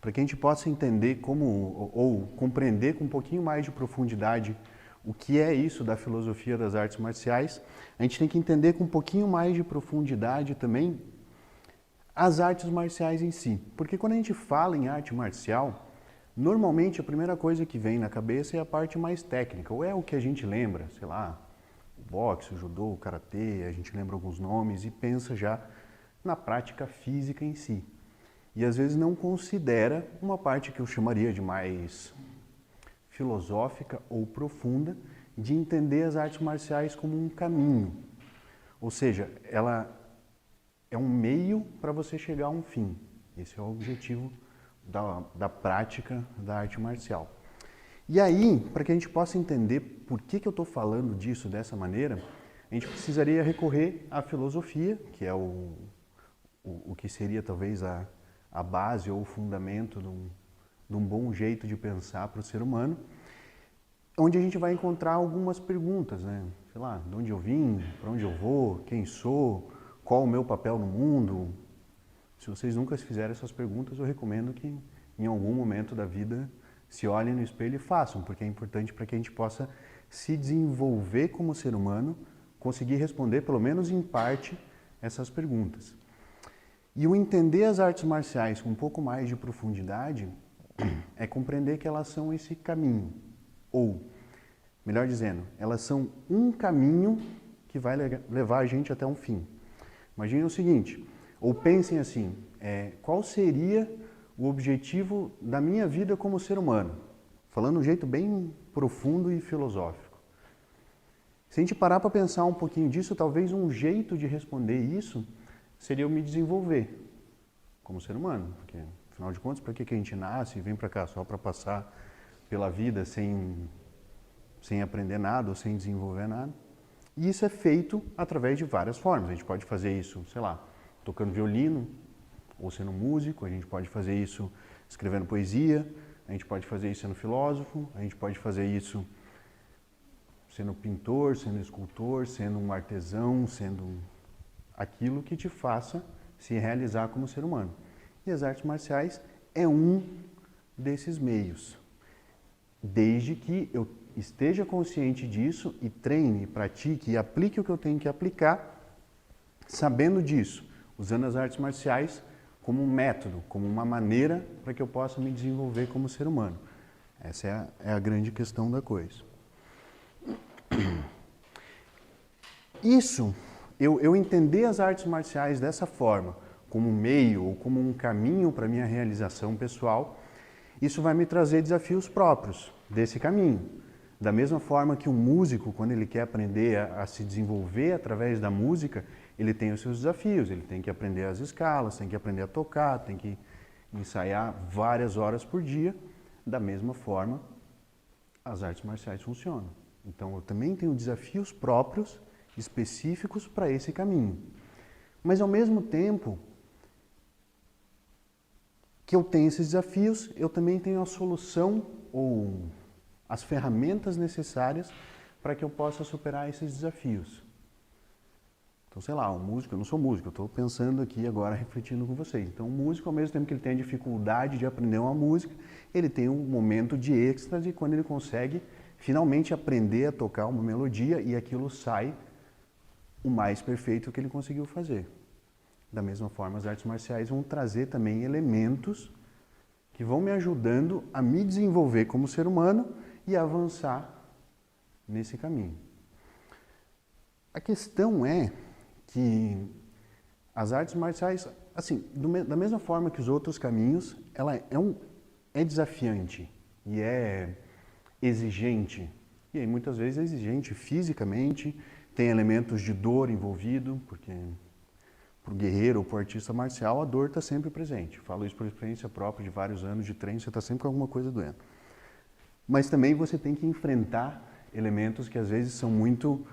para que a gente possa entender como, ou compreender com um pouquinho mais de profundidade o que é isso da filosofia das artes marciais, a gente tem que entender com um pouquinho mais de profundidade também as artes marciais em si. Porque quando a gente fala em arte marcial, normalmente a primeira coisa que vem na cabeça é a parte mais técnica, ou é o que a gente lembra, sei lá, o boxe, o judô, o karatê, a gente lembra alguns nomes e pensa já na prática física em si. E às vezes não considera uma parte que eu chamaria de mais filosófica ou profunda de entender as artes marciais como um caminho. Ou seja, ela é um meio para você chegar a um fim. Esse é o objetivo da prática da arte marcial. E aí, para que a gente possa entender por que eu estou falando disso dessa maneira, a gente precisaria recorrer à filosofia, que é o que seria talvez a base ou o fundamento de um bom jeito de pensar para o ser humano, onde a gente vai encontrar algumas perguntas, né? Sei lá, de onde eu vim, para onde eu vou, quem sou, qual o meu papel no mundo. Se vocês nunca fizeram essas perguntas, eu recomendo que em algum momento da vida se olhem no espelho e façam, porque é importante para que a gente possa se desenvolver como ser humano, conseguir responder, pelo menos em parte, essas perguntas. E o entender as artes marciais com um pouco mais de profundidade é compreender que elas são esse caminho. Ou, melhor dizendo, elas são um caminho que vai levar a gente até um fim. Imaginem o seguinte, ou pensem assim, qual seria o objetivo da minha vida como ser humano? Falando de um jeito bem profundo e filosófico. Se a gente parar para pensar um pouquinho disso, talvez um jeito de responder isso seria eu me desenvolver como ser humano. Porque, afinal de contas, para que a gente nasce e vem para cá? Só para passar pela vida sem aprender nada ou sem desenvolver nada. E isso é feito através de várias formas. A gente pode fazer isso, sei lá, tocando violino ou sendo músico, a gente pode fazer isso escrevendo poesia, a gente pode fazer isso sendo filósofo, a gente pode fazer isso sendo pintor, sendo escultor, sendo um artesão, sendo aquilo que te faça se realizar como ser humano. E as artes marciais é um desses meios. Desde que eu esteja consciente disso e treine, pratique e aplique o que eu tenho que aplicar, sabendo disso, usando as artes marciais como um método, como uma maneira para que eu possa me desenvolver como ser humano. Essa é a grande questão da coisa. Isso, eu entender as artes marciais dessa forma, como um meio ou como um caminho para a minha realização pessoal, isso vai me trazer desafios próprios desse caminho. Da mesma forma que um músico, quando ele quer aprender a se desenvolver através da música, ele tem os seus desafios, ele tem que aprender as escalas, tem que aprender a tocar, tem que ensaiar várias horas por dia. Da mesma forma, as artes marciais funcionam. Então, eu também tenho desafios próprios, específicos para esse caminho. Mas, ao mesmo tempo que eu tenho esses desafios, eu também tenho a solução ou as ferramentas necessárias para que eu possa superar esses desafios. Então, sei lá, um músico, eu não sou músico, eu estou pensando aqui agora, refletindo com vocês. Então, um músico, ao mesmo tempo que ele tem a dificuldade de aprender uma música, ele tem um momento de êxtase quando ele consegue finalmente aprender a tocar uma melodia e aquilo sai o mais perfeito que ele conseguiu fazer. Da mesma forma, as artes marciais vão trazer também elementos que vão me ajudando a me desenvolver como ser humano e avançar nesse caminho. A questão é que as artes marciais, assim, da mesma forma que os outros caminhos, ela é desafiante e é exigente. E aí muitas vezes é exigente fisicamente, tem elementos de dor envolvido, porque para o guerreiro ou para o artista marcial a dor está sempre presente. Eu falo isso por experiência própria de vários anos de treino, você está sempre com alguma coisa doendo. Mas também você tem que enfrentar elementos que às vezes são muito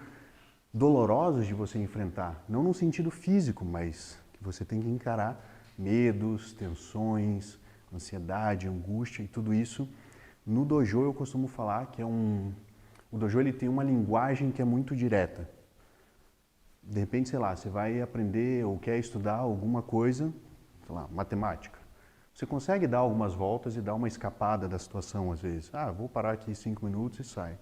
dolorosos de você enfrentar. Não no sentido físico, mas que você tem que encarar medos, tensões, ansiedade, angústia e tudo isso. No dojo eu costumo falar que o dojo ele tem uma linguagem que é muito direta. De repente, sei lá, você vai aprender ou quer estudar alguma coisa, sei lá, matemática. Você consegue dar algumas voltas e dar uma escapada da situação às vezes. Ah, vou parar aqui 5 minutos e saio.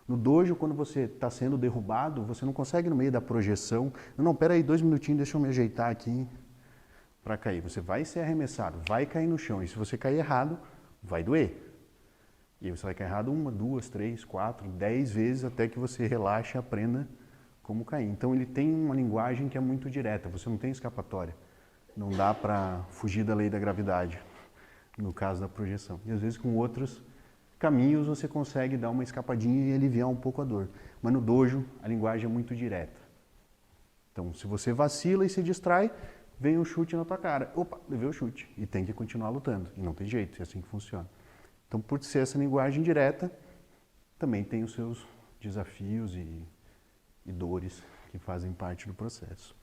No dojo, quando você está sendo derrubado, você não consegue no meio da projeção, não, pera aí 2 minutinhos, deixa eu me ajeitar aqui para cair. Você vai ser arremessado, vai cair no chão. E se você cair errado, vai doer. E você vai cair errado 1, 2, 3, 4, 10 vezes até que você relaxe e aprenda como cair. Então ele tem uma linguagem que é muito direta, você não tem escapatória. Não dá para fugir da lei da gravidade, no caso da projeção. E às vezes com outros caminhos você consegue dar uma escapadinha e aliviar um pouco a dor. Mas no dojo a linguagem é muito direta. Então se você vacila e se distrai, vem um chute na tua cara. Opa, levei o chute. E tem que continuar lutando. E não tem jeito, é assim que funciona. Então por ser essa linguagem direta, também tem os seus desafios e dores que fazem parte do processo.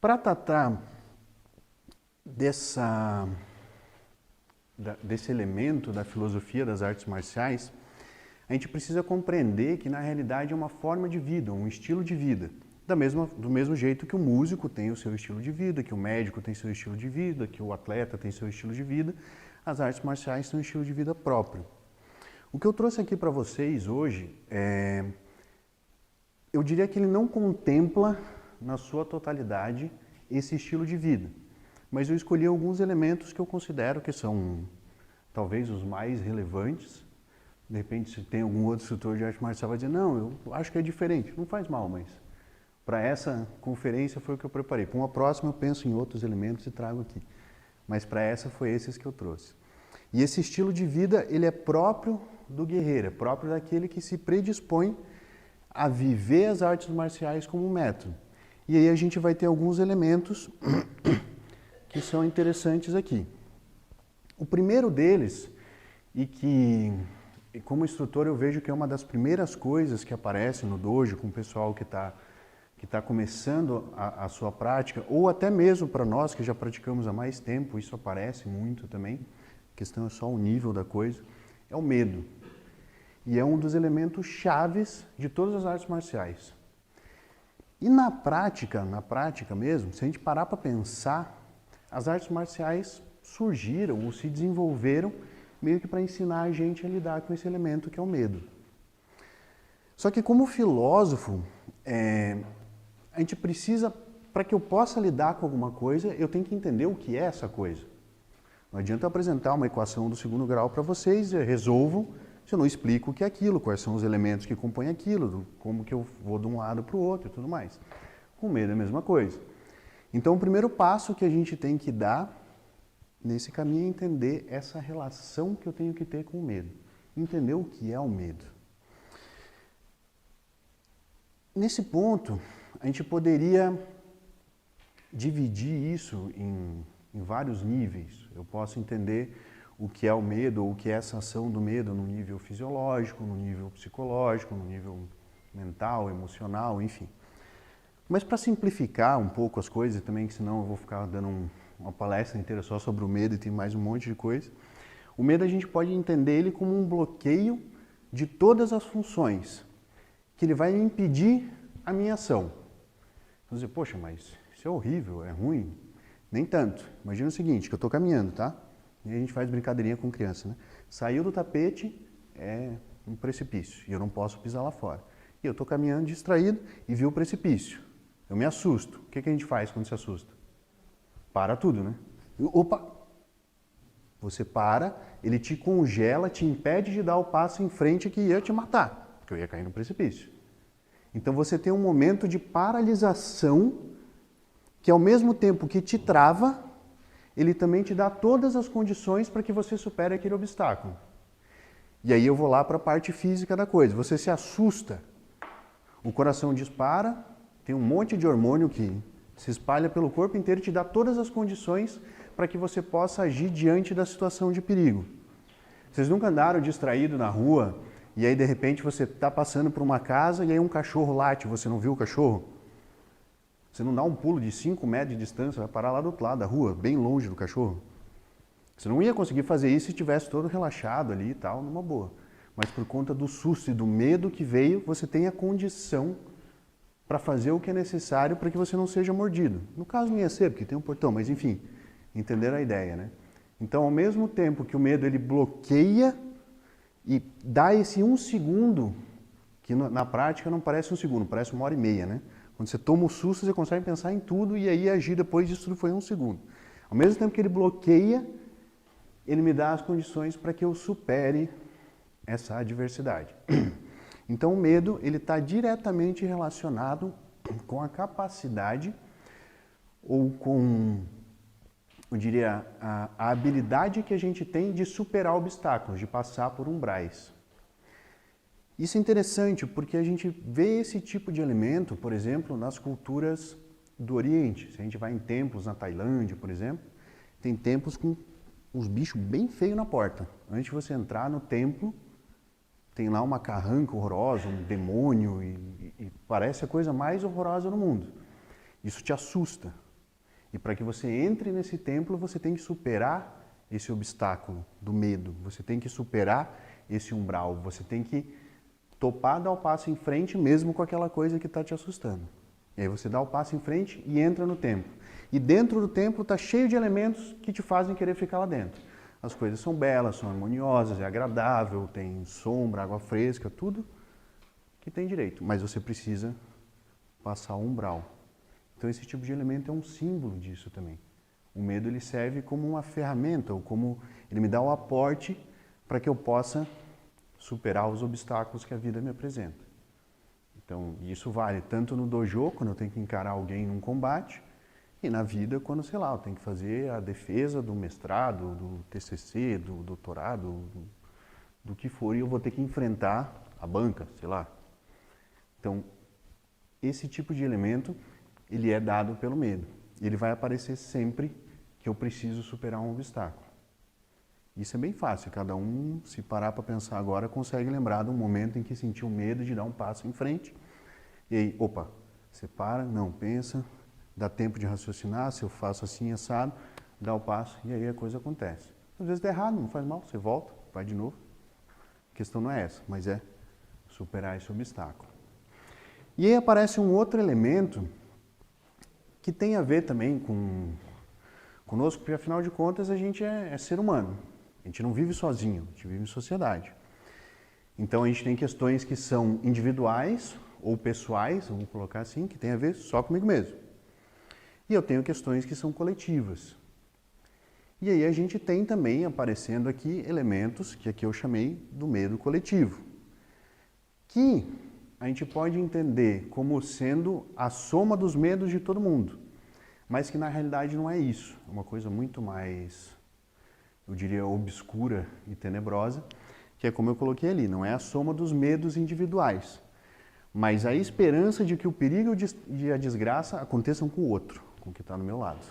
Para tratar desse elemento da filosofia das artes marciais, a gente precisa compreender que na realidade é uma forma de vida, um estilo de vida. Do mesmo jeito que o músico tem o seu estilo de vida, que o médico tem seu estilo de vida, que o atleta tem seu estilo de vida, as artes marciais têm um estilo de vida próprio. O que eu trouxe aqui para vocês hoje eu diria que ele não contempla na sua totalidade esse estilo de vida, mas eu escolhi alguns elementos que eu considero que são talvez os mais relevantes. De repente, se tem algum outro instrutor de arte marcial vai dizer, não, eu acho que é diferente, não faz mal, mas para essa conferência foi o que eu preparei. Para uma próxima eu penso em outros elementos e trago aqui, mas para essa foi esses que eu trouxe. E esse estilo de vida, ele é próprio do guerreiro, é próprio daquele que se predispõe a viver as artes marciais como um método. E aí a gente vai ter alguns elementos que são interessantes aqui. O primeiro deles, e que como instrutor eu vejo que é uma das primeiras coisas que aparece no dojo com o pessoal que está começando a sua prática, ou até mesmo para nós que já praticamos há mais tempo, isso aparece muito também, a questão é só o nível da coisa, é o medo. E é um dos elementos chaves de todas as artes marciais. E na prática mesmo, se a gente parar para pensar, as artes marciais surgiram ou se desenvolveram meio que para ensinar a gente a lidar com esse elemento que é o medo. Só que como filósofo, a gente precisa, para que eu possa lidar com alguma coisa, eu tenho que entender o que é essa coisa. Não adianta eu apresentar uma equação do segundo grau para vocês, resolvam, se eu não explico o que é aquilo, quais são os elementos que compõem aquilo, como que eu vou de um lado para o outro e tudo mais. Com medo é a mesma coisa. Então o primeiro passo que a gente tem que dar nesse caminho é entender essa relação que eu tenho que ter com o medo. Entender o que é o medo. Nesse ponto, a gente poderia dividir isso em vários níveis. Eu posso entender o que é o medo, ou o que é essa ação do medo no nível fisiológico, no nível psicológico, no nível mental, emocional, enfim. Mas para simplificar um pouco as coisas também, que senão eu vou ficar dando uma palestra inteira só sobre o medo e tem mais um monte de coisa. O medo a gente pode entender ele como um bloqueio de todas as funções, que ele vai impedir a minha ação. Você dizer, poxa, mas isso é horrível, é ruim. Nem tanto. Imagina o seguinte, que eu estou caminhando, tá? E a gente faz brincadeirinha com criança, né? Saiu do tapete, é um precipício, e eu não posso pisar lá fora. E eu estou caminhando distraído e vi o precipício. Eu me assusto. O que a gente faz quando se assusta? Para tudo, né? Opa! Você para, ele te congela, te impede de dar o passo em frente que ia te matar, porque eu ia cair no precipício. Então você tem um momento de paralisação que ao mesmo tempo que te trava, ele também te dá todas as condições para que você supere aquele obstáculo. E aí eu vou lá para a parte física da coisa. Você se assusta, o coração dispara, tem um monte de hormônio que se espalha pelo corpo inteiro e te dá todas as condições para que você possa agir diante da situação de perigo. Vocês nunca andaram distraído na rua e aí de repente você está passando por uma casa e aí um cachorro late, você não viu o cachorro? Você não dá um pulo de 5 metros de distância, vai parar lá do outro lado da rua, bem longe do cachorro. Você não ia conseguir fazer isso se estivesse todo relaxado ali e tal, numa boa. Mas por conta do susto e do medo que veio, você tem a condição para fazer o que é necessário para que você não seja mordido. No caso não ia ser, porque tem um portão, mas enfim, Entenderam a ideia, né? Então, ao mesmo tempo que o medo ele bloqueia e dá esse 1 segundo, que na prática não parece 1 segundo, parece 1h30, né? Quando você toma o susto, você consegue pensar em tudo e aí agir depois disso tudo foi 1 segundo. Ao mesmo tempo que ele bloqueia, ele me dá as condições para que eu supere essa adversidade. Então, o medo ele está diretamente relacionado com a capacidade ou com, eu diria, a habilidade que a gente tem de superar obstáculos, de passar por umbrais. Isso é interessante porque a gente vê esse tipo de elemento, por exemplo, nas culturas do Oriente. Se a gente vai em templos na Tailândia, por exemplo, tem templos com uns bichos bem feios na porta. Antes de você entrar no templo, tem lá uma carranca horrorosa, um demônio, e parece a coisa mais horrorosa do mundo. Isso te assusta. E para que você entre nesse templo, você tem que superar esse obstáculo do medo. Você tem que superar esse umbral. Você tem que topar, dar o passo em frente mesmo com aquela coisa que está te assustando. E aí você dá o passo em frente e entra no templo. E dentro do templo está cheio de elementos que te fazem querer ficar lá dentro. As coisas são belas, são harmoniosas, é agradável, tem sombra, água fresca, tudo que tem direito. Mas você precisa passar o umbral. Então esse tipo de elemento é um símbolo disso também. O medo ele serve como uma ferramenta, ou como ele me dá o aporte para que eu possa superar os obstáculos que a vida me apresenta. Então isso vale tanto no dojo, quando eu tenho que encarar alguém num combate, e na vida quando, sei lá, eu tenho que fazer a defesa do mestrado, do TCC, do doutorado, do que for, e eu vou ter que enfrentar a banca, sei lá. Então, esse tipo de elemento, ele é dado pelo medo. Ele vai aparecer sempre que eu preciso superar um obstáculo. Isso é bem fácil, cada um, se parar para pensar agora, consegue lembrar de um momento em que sentiu medo de dar um passo em frente. E aí, opa, você para, não, pensa, dá tempo de raciocinar, se eu faço assim, assado, dá o passo e aí a coisa acontece. Às vezes dá errado, não faz mal, você volta, vai de novo. A questão não é essa, mas é superar esse obstáculo. E aí aparece um outro elemento que tem a ver também conosco, porque afinal de contas a gente é ser humano. A gente não vive sozinho, a gente vive em sociedade. Então a gente tem questões que são individuais ou pessoais, vamos colocar assim, que tem a ver só comigo mesmo. E eu tenho questões que são coletivas. E aí a gente tem também aparecendo aqui elementos que aqui eu chamei do medo coletivo, que a gente pode entender como sendo a soma dos medos de todo mundo, mas que na realidade não é isso. É uma coisa muito mais, eu diria, obscura e tenebrosa, que é como eu coloquei ali, não é a soma dos medos individuais, mas a esperança de que o perigo e a desgraça aconteçam com o outro, com o que está no meu lado.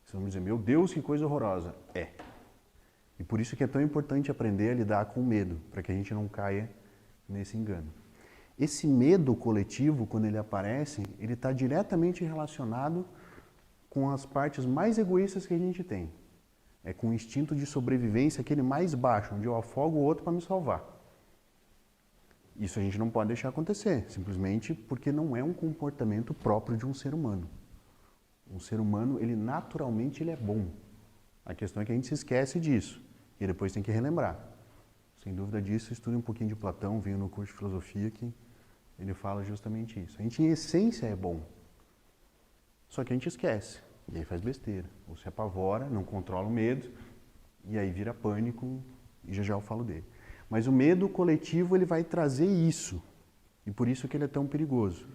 Vocês vão dizer, meu Deus, que coisa horrorosa. É. E por isso que é tão importante aprender a lidar com o medo, para que a gente não caia nesse engano. Esse medo coletivo, quando ele aparece, ele está diretamente relacionado com as partes mais egoístas que a gente tem. É com o instinto de sobrevivência, aquele mais baixo, onde eu afogo o outro para me salvar. Isso a gente não pode deixar acontecer, simplesmente porque não é um comportamento próprio de um ser humano. Um ser humano, ele naturalmente ele é bom. A questão é que a gente se esquece disso e depois tem que relembrar. Sem dúvida disso, estude um pouquinho de Platão, venho no curso de filosofia que ele fala justamente isso. A gente, em essência, é bom. Só que a gente esquece. E aí faz besteira. Ou se apavora, não controla o medo, e aí vira pânico, e já eu falo dele. Mas o medo coletivo, ele vai trazer isso. E por isso que ele é tão perigoso.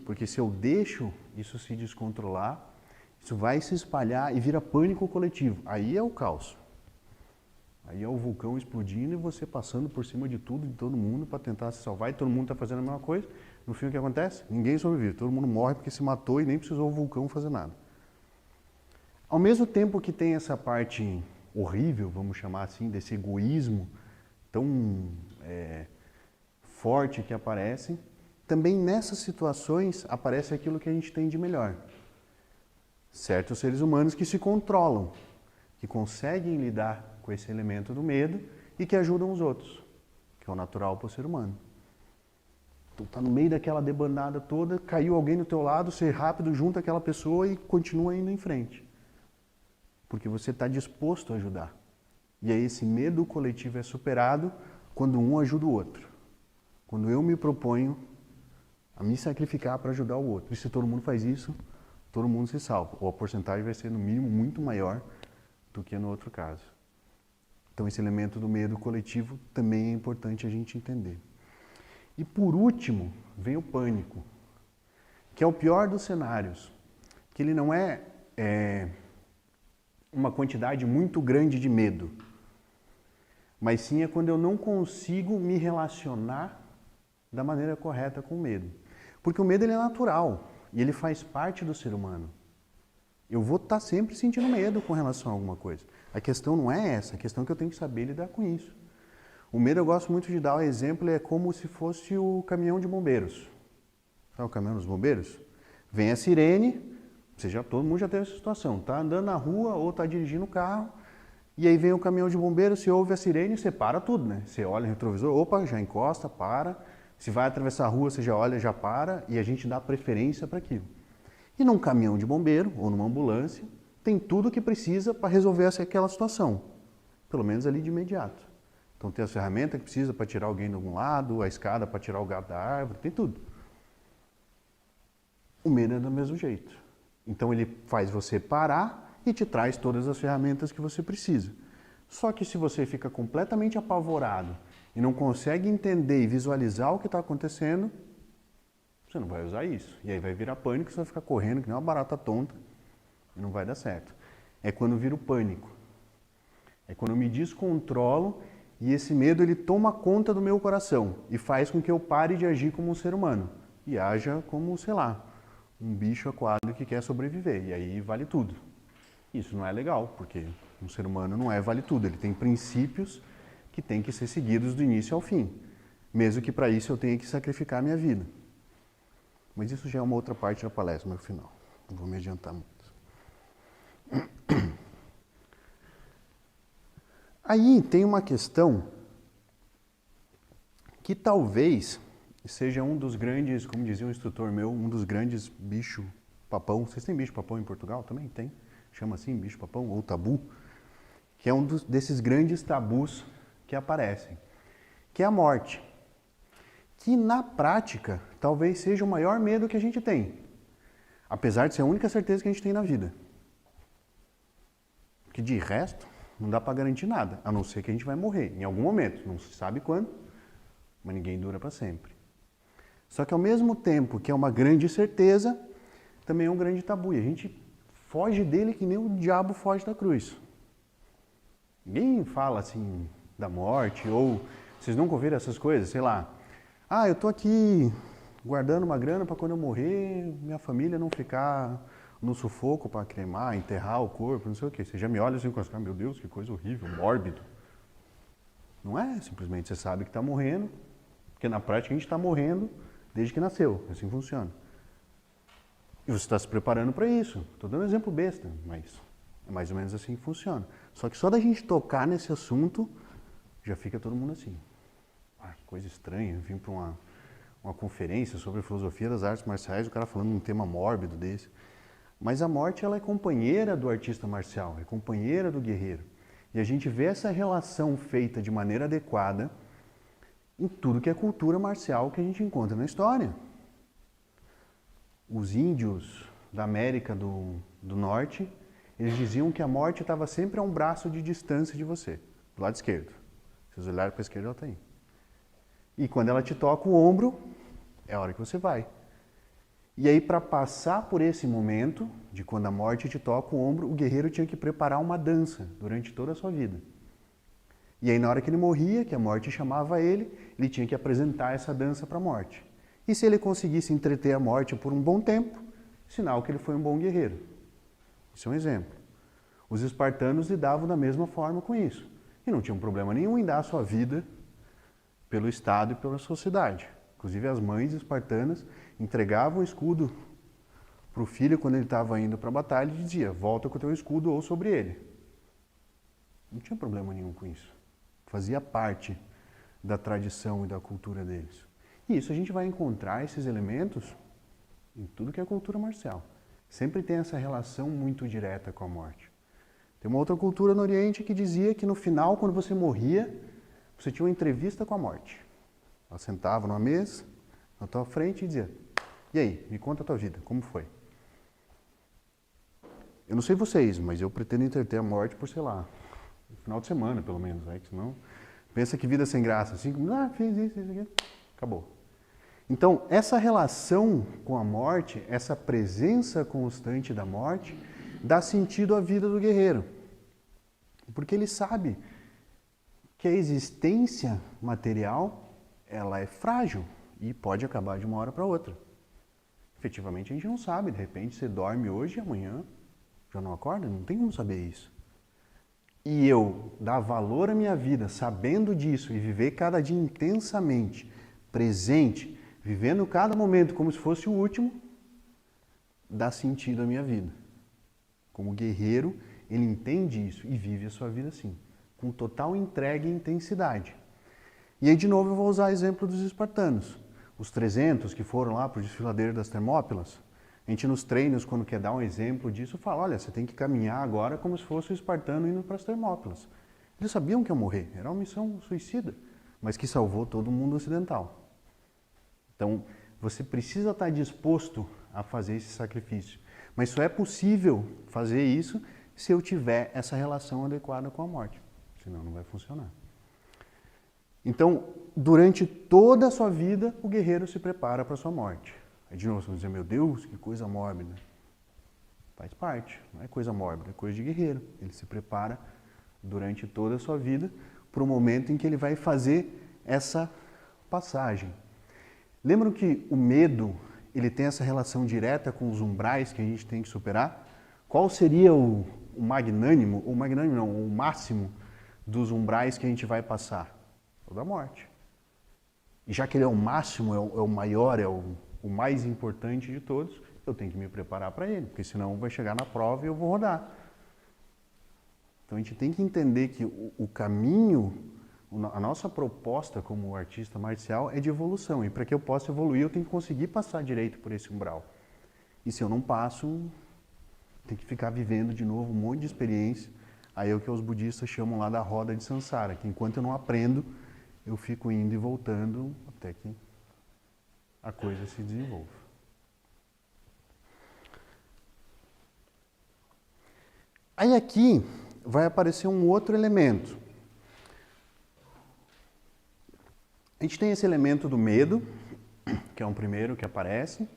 Porque se eu deixo isso se descontrolar, isso vai se espalhar e vira pânico coletivo. Aí é o caos. Aí é o vulcão explodindo e você passando por cima de tudo, de todo mundo, para tentar se salvar, e todo mundo está fazendo a mesma coisa. No fim, o que acontece? Ninguém sobrevive. Todo mundo morre porque se matou e nem precisou o vulcão fazer nada. Ao mesmo tempo que tem essa parte horrível, vamos chamar assim, desse egoísmo tão forte que aparece, também nessas situações aparece aquilo que a gente tem de melhor. Certos seres humanos que se controlam, que conseguem lidar com esse elemento do medo e que ajudam os outros, que é o natural para o ser humano. Tu tá no meio daquela debandada toda, caiu alguém do teu lado, você rápido junta aquela pessoa e continua indo em frente. porque você está disposto a ajudar. E aí esse medo coletivo é superado quando um ajuda o outro. Quando eu me proponho a me sacrificar para ajudar o outro. E se todo mundo faz isso, todo mundo se salva. Ou a porcentagem vai ser, no mínimo, muito maior do que no outro caso. Então esse elemento do medo coletivo também é importante a gente entender. E por último, vem o pânico, que é o pior dos cenários. Que ele não é uma quantidade muito grande de medo, mas sim é quando eu não consigo me relacionar da maneira correta com o medo. Porque o medo ele é natural e ele faz parte do ser humano. Eu vou estar sempre sentindo medo com relação a alguma coisa. A questão não é essa, a questão é que eu tenho que saber lidar com isso. O medo eu gosto muito de dar o exemplo, é como se fosse o caminhão de bombeiros. Sabe o caminhão dos bombeiros? Vem a sirene, todo mundo já teve essa situação, tá andando na rua ou tá dirigindo o carro, e aí vem o caminhão de bombeiros, você ouve a sirene, você para tudo, né? Você olha no retrovisor, opa, já encosta, para. Se vai atravessar a rua, você já olha, já para, e a gente dá preferência para aquilo. E num caminhão de bombeiro, ou numa ambulância, tem tudo o que precisa para resolver aquela situação, pelo menos ali de imediato. Então tem as ferramentas que precisa para tirar alguém de algum lado, a escada para tirar o gato da árvore, tem tudo. O medo é do mesmo jeito. Então ele faz você parar e te traz todas as ferramentas que você precisa. Só que se você fica completamente apavorado e não consegue entender e visualizar o que está acontecendo, você não vai usar isso. E aí vai virar pânico, você vai ficar correndo que nem uma barata tonta e não vai dar certo. É quando vira o pânico. É quando eu me descontrolo e esse medo ele toma conta do meu coração e faz com que eu pare de agir como um ser humano e haja como, sei lá, um bicho aquático que quer sobreviver, e aí vale tudo. Isso não é legal, porque um ser humano não é vale tudo, ele tem princípios que têm que ser seguidos do início ao fim, mesmo que para isso eu tenha que sacrificar a minha vida. Mas isso já é uma outra parte da palestra, no final, não vou me adiantar muito. Aí tem uma questão que talvez seja um dos grandes, como dizia um instrutor meu, um dos grandes bicho-papão. Vocês têm bicho-papão em Portugal também? Tem. Chama assim, bicho-papão ou tabu. Que é um desses grandes tabus que aparecem. Que é a morte. Que na prática, talvez seja o maior medo que a gente tem. Apesar de ser a única certeza que a gente tem na vida. Que de resto, não dá para garantir nada. A não ser que a gente vai morrer em algum momento. Não se sabe quando, mas ninguém dura para sempre. Só que ao mesmo tempo que é uma grande certeza, também é um grande tabu. E a gente foge dele que nem o diabo foge da cruz. Ninguém fala assim da morte, ou vocês nunca ouviram essas coisas, sei lá. Ah, eu tô aqui guardando uma grana para quando eu morrer, minha família não ficar no sufoco para cremar, enterrar o corpo, não sei o quê. Você já me olha assim com meu Deus, que coisa horrível, mórbido. Não é simplesmente você sabe que está morrendo, porque na prática a gente está morrendo desde que nasceu, assim funciona. E você está se preparando para isso. Estou dando um exemplo besta, mas é mais ou menos assim que funciona. Só que só da gente tocar nesse assunto, já fica todo mundo assim. Ah, que coisa estranha, eu vim para uma conferência sobre filosofia das artes marciais, o cara falando um tema mórbido desse. Mas a morte, ela é companheira do artista marcial, é companheira do guerreiro. E a gente vê essa relação feita de maneira adequada em tudo que é cultura marcial que a gente encontra na história. Os índios da América do Norte, eles diziam que a morte estava sempre a um braço de distância de você, do lado esquerdo. Se vocês olharem para a esquerda, ela está aí. E quando ela te toca o ombro, é a hora que você vai. E aí, para passar por esse momento, de quando a morte te toca o ombro, o guerreiro tinha que preparar uma dança durante toda a sua vida. E aí, na hora que ele morria, que a morte chamava ele tinha que apresentar essa dança para a morte. E se ele conseguisse entreter a morte por um bom tempo, sinal que ele foi um bom guerreiro. Isso é um exemplo. Os espartanos lidavam da mesma forma com isso. E não tinham problema nenhum em dar a sua vida pelo Estado e pela sociedade. Inclusive, as mães espartanas entregavam o escudo para o filho quando ele estava indo para a batalha e dizia, volta com o teu escudo ou sobre ele. Não tinha problema nenhum com isso. Fazia parte da tradição e da cultura deles. E isso a gente vai encontrar esses elementos em tudo que é cultura marcial. Sempre tem essa relação muito direta com a morte. Tem uma outra cultura no Oriente que dizia que no final, quando você morria, você tinha uma entrevista com a morte. Ela sentava numa mesa, na tua frente e dizia: e aí, me conta a tua vida, como foi? Eu não sei vocês, mas eu pretendo entreter a morte por, sei lá, no final de semana, pelo menos, né? Senão, pensa que vida sem graça, assim, fez isso aqui, acabou. Então, essa relação com a morte, essa presença constante da morte, dá sentido à vida do guerreiro. Porque ele sabe que a existência material, ela é frágil e pode acabar de uma hora para outra. Efetivamente, a gente não sabe. De repente, você dorme hoje e amanhã já não acorda. Não tem como saber isso. E eu dar valor à minha vida sabendo disso e viver cada dia intensamente, presente, vivendo cada momento como se fosse o último, dá sentido à minha vida. Como guerreiro, ele entende isso e vive a sua vida assim, com total entrega e intensidade. E aí, de novo, eu vou usar o exemplo dos espartanos. Os 300 que foram lá para o desfiladeiro das Termópilas, a gente nos treinos, quando quer dar um exemplo disso, fala: olha, você tem que caminhar agora como se fosse o espartano indo para as Termópilas. Eles sabiam que ia morrer, era uma missão suicida, mas que salvou todo o mundo ocidental. Então, você precisa estar disposto a fazer esse sacrifício. Mas só é possível fazer isso se eu tiver essa relação adequada com a morte. Senão não vai funcionar. Então, durante toda a sua vida, o guerreiro se prepara para a sua morte. Aí de novo você vai dizer: meu Deus, que coisa mórbida. Faz parte, não é coisa mórbida, é coisa de guerreiro. Ele se prepara durante toda a sua vida para o momento em que ele vai fazer essa passagem. Lembram que o medo, ele tem essa relação direta com os umbrais que a gente tem que superar? Qual seria o magnânimo, ou magnânimo não, o máximo dos umbrais que a gente vai passar? O da morte. E já que ele é o máximo, é o maior, é o mais importante de todos, eu tenho que me preparar para ele, porque senão vai chegar na prova e eu vou rodar. Então a gente tem que entender que o caminho, a nossa proposta como artista marcial é de evolução. E para que eu possa evoluir, eu tenho que conseguir passar direito por esse umbral. E se eu não passo, tem que ficar vivendo de novo um monte de experiência. Aí é o que os budistas chamam lá da roda de Sansara, que enquanto eu não aprendo, eu fico indo e voltando até que a coisa se desenvolva. Aí aqui vai aparecer um outro elemento. A gente tem esse elemento do medo, que é um primeiro que aparece,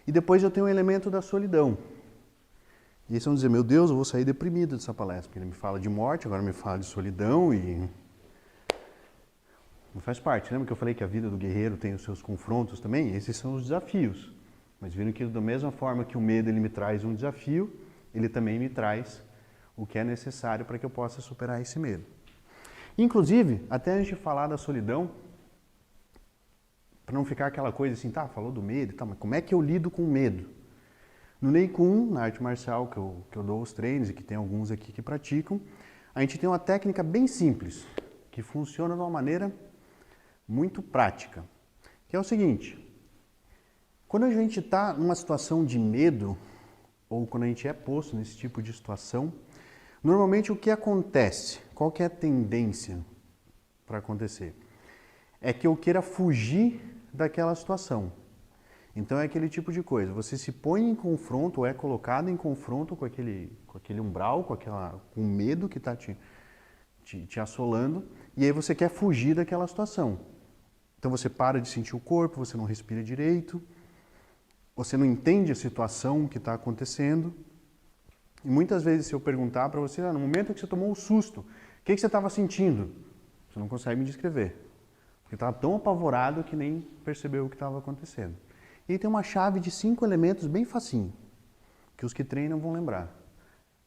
e depois eu tenho o elemento da solidão. E aí vocês vão dizer: meu Deus, eu vou sair deprimido dessa palestra, porque ele me fala de morte, agora me fala de solidão e... Não faz parte. Lembra que eu falei que a vida do guerreiro tem os seus confrontos também? Esses são os desafios. Mas viram que da mesma forma que o medo ele me traz um desafio, ele também me traz o que é necessário para que eu possa superar esse medo. Inclusive, até antes de falar da solidão, para não ficar aquela coisa assim: tá, falou do medo e tal, mas como é que eu lido com o medo? No Nei Kун, na arte marcial que eu dou os treinos e que tem alguns aqui que praticam, a gente tem uma técnica bem simples, que funciona de uma maneira muito prática, que é o seguinte: quando a gente está numa situação de medo, ou quando a gente é posto nesse tipo de situação, normalmente o que acontece? Qual que é a tendência para acontecer? É que eu queira fugir daquela situação. Então é aquele tipo de coisa: você se põe em confronto, ou é colocado em confronto com aquele umbral, com o medo que está te assolando, e aí você quer fugir daquela situação. Então você para de sentir o corpo, você não respira direito, você não entende a situação que está acontecendo. E muitas vezes, se eu perguntar para você: no momento que você tomou o susto, o que você estava sentindo? Você não consegue me descrever, porque estava tão apavorado que nem percebeu o que estava acontecendo. E aí tem uma chave de 5 elementos bem facinho, que os que treinam vão lembrar.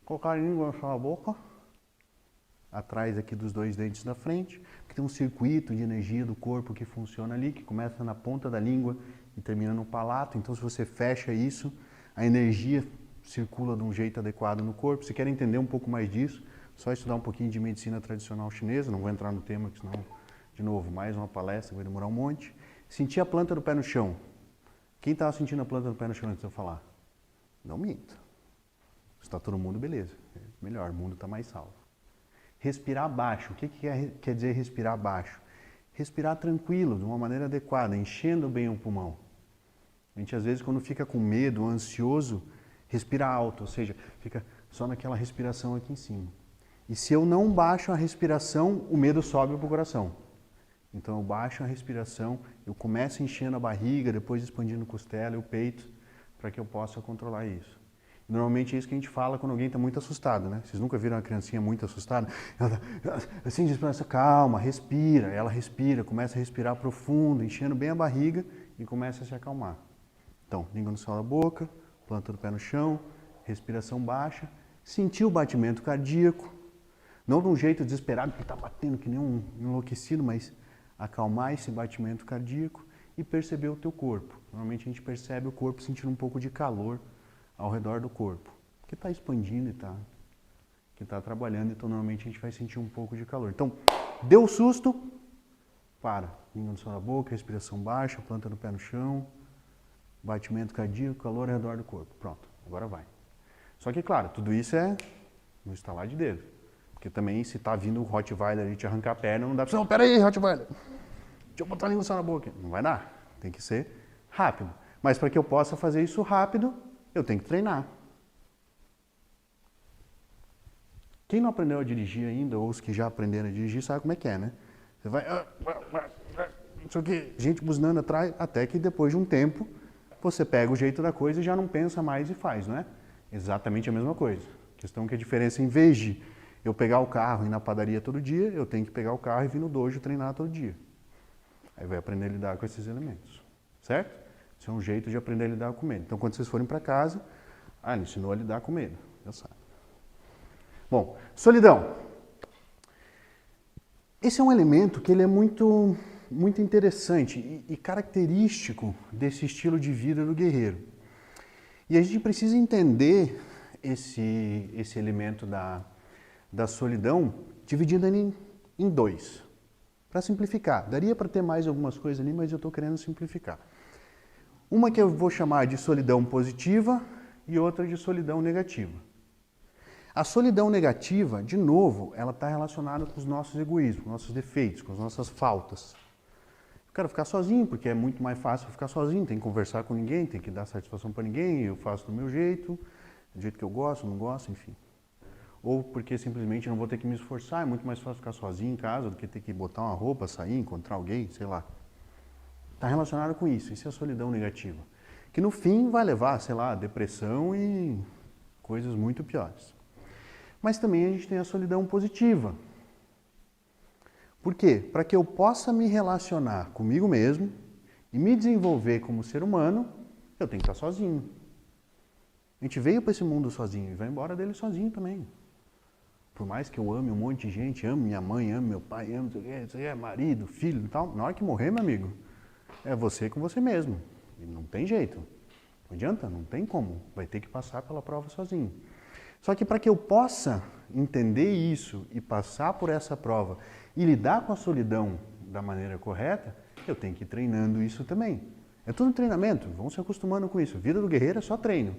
Colocar a língua na boca, atrás aqui dos 2 dentes da frente, que tem um circuito de energia do corpo que funciona ali, que começa na ponta da língua e termina no palato. Então, se você fecha isso, a energia circula de um jeito adequado no corpo. Se quer entender um pouco mais disso, só estudar um pouquinho de medicina tradicional chinesa. Não vou entrar no tema, porque senão, de novo, mais uma palestra, vai demorar um monte. Sentir a planta do pé no chão. Quem estava sentindo a planta do pé no chão antes de eu falar? Não minta. Está todo mundo, beleza. melhor, o mundo está mais salvo. Respirar baixo. O que quer dizer respirar baixo? Respirar tranquilo, de uma maneira adequada, enchendo bem o pulmão. A gente às vezes quando fica com medo, ansioso, respira alto, ou seja, fica só naquela respiração aqui em cima. E se eu não baixo a respiração, o medo sobe para o coração. Então eu baixo a respiração, eu começo enchendo a barriga, depois expandindo a costela e o peito, para que eu possa controlar isso. Normalmente é isso que a gente fala quando alguém está muito assustado, né? Vocês nunca viram uma criancinha muito assustada? Ela assim diz para essa, calma, respira. Ela respira, começa a respirar profundo, enchendo bem a barriga e começa a se acalmar. Então, língua no céu da boca, planta do pé no chão, respiração baixa, sentir o batimento cardíaco, não de um jeito desesperado, que está batendo que nem um enlouquecido, mas acalmar esse batimento cardíaco e perceber o teu corpo. Normalmente a gente percebe o corpo sentindo um pouco de calor ao redor do corpo, que está expandindo e que está trabalhando, então normalmente a gente vai sentir um pouco de calor. Então, deu susto, para. Língua no céu da boca, respiração baixa, planta do pé no chão, batimento cardíaco, calor ao redor do corpo. Pronto, agora vai. Só que, claro, tudo isso é no estalar de dedo. Porque também, se está vindo o Rottweiler e te arrancar a perna, não dá para... Não, pera aí, Rottweiler, deixa eu botar a língua no céu da boca. Não vai dar, tem que ser rápido. Mas para que eu possa fazer isso rápido, eu tenho que treinar. Quem não aprendeu a dirigir ainda, ou os que já aprenderam a dirigir, sabe como é que é, né? Você vai... não sei o quê, gente buzinando atrás, até que depois de um tempo, você pega o jeito da coisa e já não pensa mais e faz, não é? Exatamente a mesma coisa. A questão é que a diferença, em vez de eu pegar o carro e ir na padaria todo dia, eu tenho que pegar o carro e vir no dojo treinar todo dia. Aí vai aprender a lidar com esses elementos, certo? Isso é um jeito de aprender a lidar com medo. Então, quando vocês forem para casa, ele ensinou a lidar com medo, já sabe. Bom, solidão. Esse é um elemento que ele é muito interessante e característico desse estilo de vida do guerreiro. E a gente precisa entender esse elemento da solidão dividido em dois. Para simplificar. Daria para ter mais algumas coisas ali, mas eu estou querendo simplificar. Uma que eu vou chamar de solidão positiva e outra de solidão negativa. A solidão negativa, de novo, ela está relacionada com os nossos egoísmos, com os nossos defeitos, com as nossas faltas. Eu quero ficar sozinho, porque é muito mais fácil ficar sozinho, tem que conversar com ninguém, tem que dar satisfação para ninguém, eu faço do meu jeito, do jeito que eu gosto, não gosto, enfim. Ou porque simplesmente não vou ter que me esforçar, é muito mais fácil ficar sozinho em casa do que ter que botar uma roupa, sair, encontrar alguém, sei lá. Está relacionado com isso é a solidão negativa. Que no fim vai levar, sei lá, a depressão e coisas muito piores. Mas também a gente tem a solidão positiva. Por quê? Para que eu possa me relacionar comigo mesmo e me desenvolver como ser humano, eu tenho que estar sozinho. A gente veio para esse mundo sozinho e vai embora dele sozinho também. Por mais que eu ame um monte de gente, ame minha mãe, ame meu pai, ame marido, filho e tal, na hora que morrer, meu amigo, é você com você mesmo. E não tem jeito. Não adianta, não tem como. Vai ter que passar pela prova sozinho. Só que para que eu possa entender isso e passar por essa prova e lidar com a solidão da maneira correta, eu tenho que ir treinando isso também. É tudo treinamento, vão se acostumando com isso. Vida do guerreiro é só treino.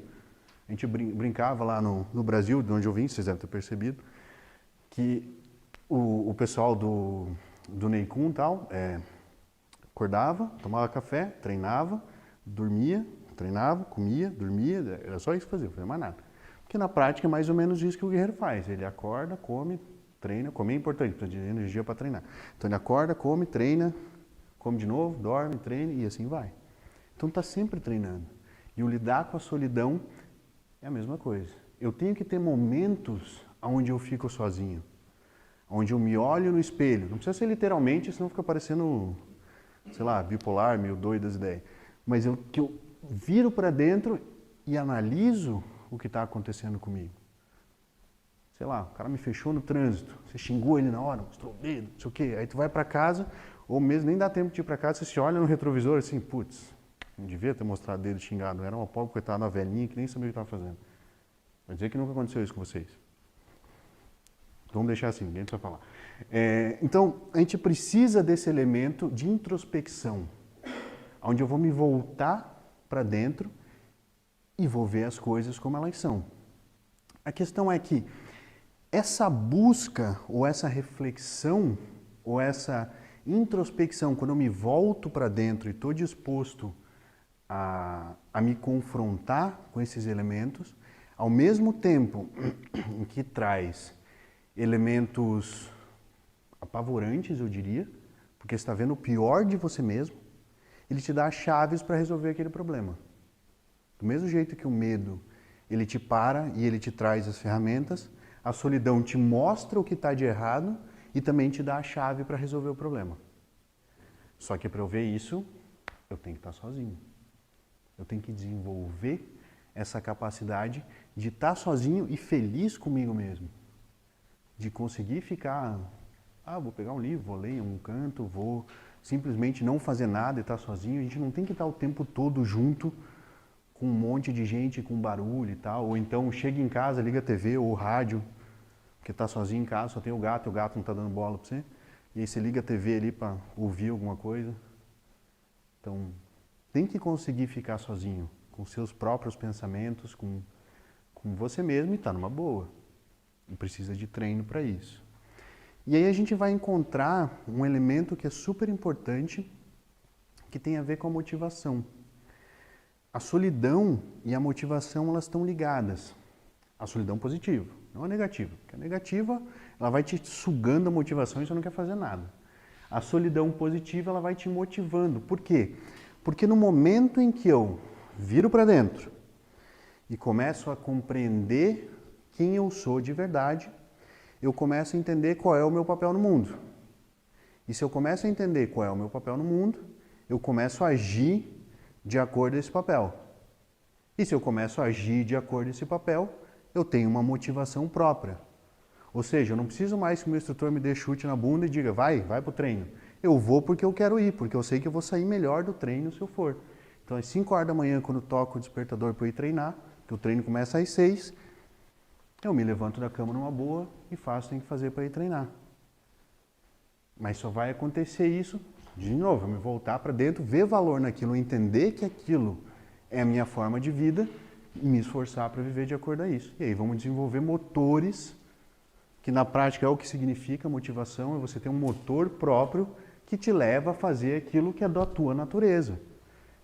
A gente brincava lá no Brasil, de onde eu vim, vocês devem ter percebido, que o pessoal do Neikun e tal, acordava, tomava café, treinava, dormia, treinava, comia, dormia, era só isso que fazia, não fazia mais nada. Porque na prática é mais ou menos isso que o guerreiro faz. Ele acorda, come, treina, comer é importante, precisa de energia para treinar. Então ele acorda, come, treina, come de novo, dorme, treina e assim vai. Então está sempre treinando. E o lidar com a solidão é a mesma coisa. Eu tenho que ter momentos onde eu fico sozinho, onde eu me olho no espelho. Não precisa ser literalmente, senão fica parecendo, sei lá, bipolar, meio doido das ideias. Mas que eu viro para dentro e analiso o que está acontecendo comigo. Sei lá, o cara me fechou no trânsito, você xingou ele na hora, mostrou o dedo, não sei o quê. Aí tu vai para casa, ou mesmo nem dá tempo de ir para casa, você se olha no retrovisor assim, putz, não devia ter mostrado o dedo xingado, era uma pobre coitada, uma velhinha que nem sabia o que estava fazendo. Vai dizer que nunca aconteceu isso com vocês. Vamos deixar assim, ninguém precisa falar. Então, a gente precisa desse elemento de introspecção, onde eu vou me voltar para dentro e vou ver as coisas como elas são. A questão é que Essa busca, ou essa reflexão, ou essa introspecção, quando eu me volto para dentro e estou disposto a me confrontar com esses elementos, ao mesmo tempo em que traz elementos apavorantes, eu diria, porque você está vendo o pior de você mesmo, ele te dá as chaves para resolver aquele problema. Do mesmo jeito que o medo, ele te para e ele te traz as ferramentas, a solidão te mostra o que está de errado e também te dá a chave para resolver o problema. Só que para eu ver isso, eu tenho que estar sozinho. Eu tenho que desenvolver essa capacidade de estar sozinho e feliz comigo mesmo. De conseguir ficar, vou pegar um livro, vou ler em um canto, vou simplesmente não fazer nada e estar sozinho. A gente não tem que estar o tempo todo junto com um monte de gente, com barulho e tal. Ou então chega em casa, liga a TV ou rádio, porque está sozinho em casa, só tem o gato não está dando bola para você. E aí você liga a TV ali para ouvir alguma coisa. Então, tem que conseguir ficar sozinho, com seus próprios pensamentos, com você mesmo e estar numa boa. E precisa de treino para isso. E aí a gente vai encontrar um elemento que é super importante, que tem a ver com a motivação. A solidão e a motivação, elas estão ligadas. A solidão positiva, não a negativa. Porque a negativa, ela vai te sugando a motivação e você não quer fazer nada. A solidão positiva, ela vai te motivando. Por quê? Porque no momento em que eu viro para dentro e começo a compreender quem eu sou de verdade, eu começo a entender qual é o meu papel no mundo. E se eu começo a entender qual é o meu papel no mundo, eu começo a agir de acordo com esse papel. E se eu começo a agir de acordo com esse papel, eu tenho uma motivação própria. Ou seja, eu não preciso mais que o meu instrutor me dê chute na bunda e diga, vai para o treino. Eu vou porque eu quero ir, porque eu sei que eu vou sair melhor do treino se eu for. Então, às 5 horas da manhã, quando eu toco o despertador para eu ir treinar, que o treino começa às 6, eu me levanto da cama numa boa e faço o que tenho que fazer para ir treinar. Mas só vai acontecer isso, de novo, eu me voltar para dentro, ver valor naquilo, entender que aquilo é a minha forma de vida e me esforçar para viver de acordo a isso. E aí vamos desenvolver motores, que na prática é o que significa motivação, é você ter um motor próprio que te leva a fazer aquilo que é da tua natureza.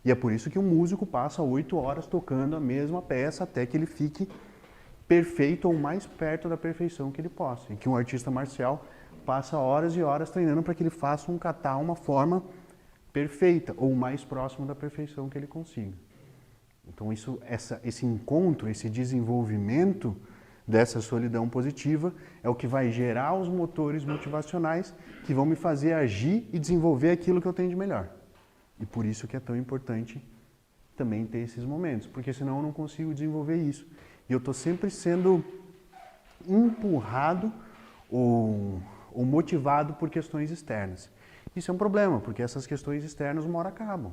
E é por isso que um músico passa 8 horas tocando a mesma peça até que ele fique perfeito ou mais perto da perfeição que ele possa. E que um artista marcial passa horas e horas treinando para que ele faça um kata, uma forma perfeita ou mais próximo da perfeição que ele consiga. Então esse encontro, esse desenvolvimento dessa solidão positiva é o que vai gerar os motores motivacionais que vão me fazer agir e desenvolver aquilo que eu tenho de melhor. E por isso que é tão importante também ter esses momentos, porque senão eu não consigo desenvolver isso. E eu estou sempre sendo empurrado ou motivado por questões externas. Isso é um problema, porque essas questões externas uma hora acabam.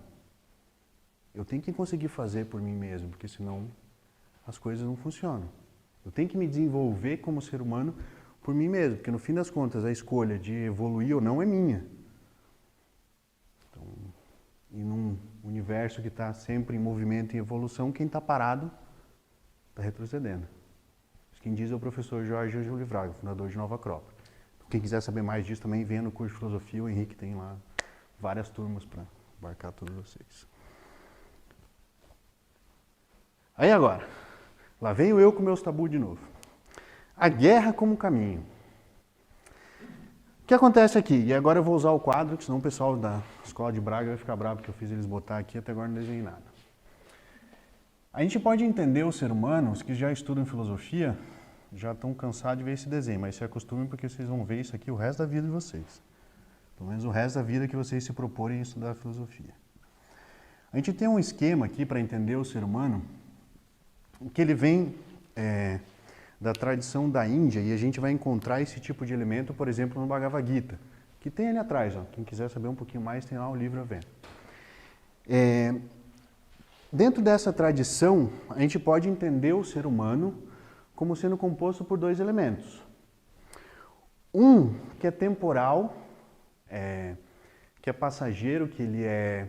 Eu tenho que conseguir fazer por mim mesmo, porque senão as coisas não funcionam. Eu tenho que me desenvolver como ser humano por mim mesmo, porque no fim das contas a escolha de evoluir ou não é minha. Então, e num universo que está sempre em movimento e evolução, quem está parado está retrocedendo. Quem diz é o professor Jorge Ângelo Livraga, fundador de Nova Acrópole. Quem quiser saber mais disso também, venha no curso de filosofia, o Henrique tem lá várias turmas para abarcar todos vocês. Aí agora, lá venho eu com meus tabus de novo. A guerra como caminho. O que acontece aqui? E agora eu vou usar o quadro, que senão o pessoal da Escola de Braga vai ficar bravo porque eu fiz eles botar aqui, até agora não desenhei nada. A gente pode entender o ser humano, os que já estudam filosofia, já estão cansados de ver esse desenho, mas se acostumem porque vocês vão ver isso aqui o resto da vida de vocês. Pelo menos o resto da vida que vocês se proporem a estudar filosofia. A gente tem um esquema aqui para entender o ser humano, que ele vem da tradição da Índia, e a gente vai encontrar esse tipo de elemento, por exemplo, no Bhagavad Gita, que tem ali atrás, ó. Quem quiser saber um pouquinho mais, tem lá o livro a ver. Dentro dessa tradição, a gente pode entender o ser humano como sendo composto por 2 elementos. Um que é temporal, que é passageiro, que ele é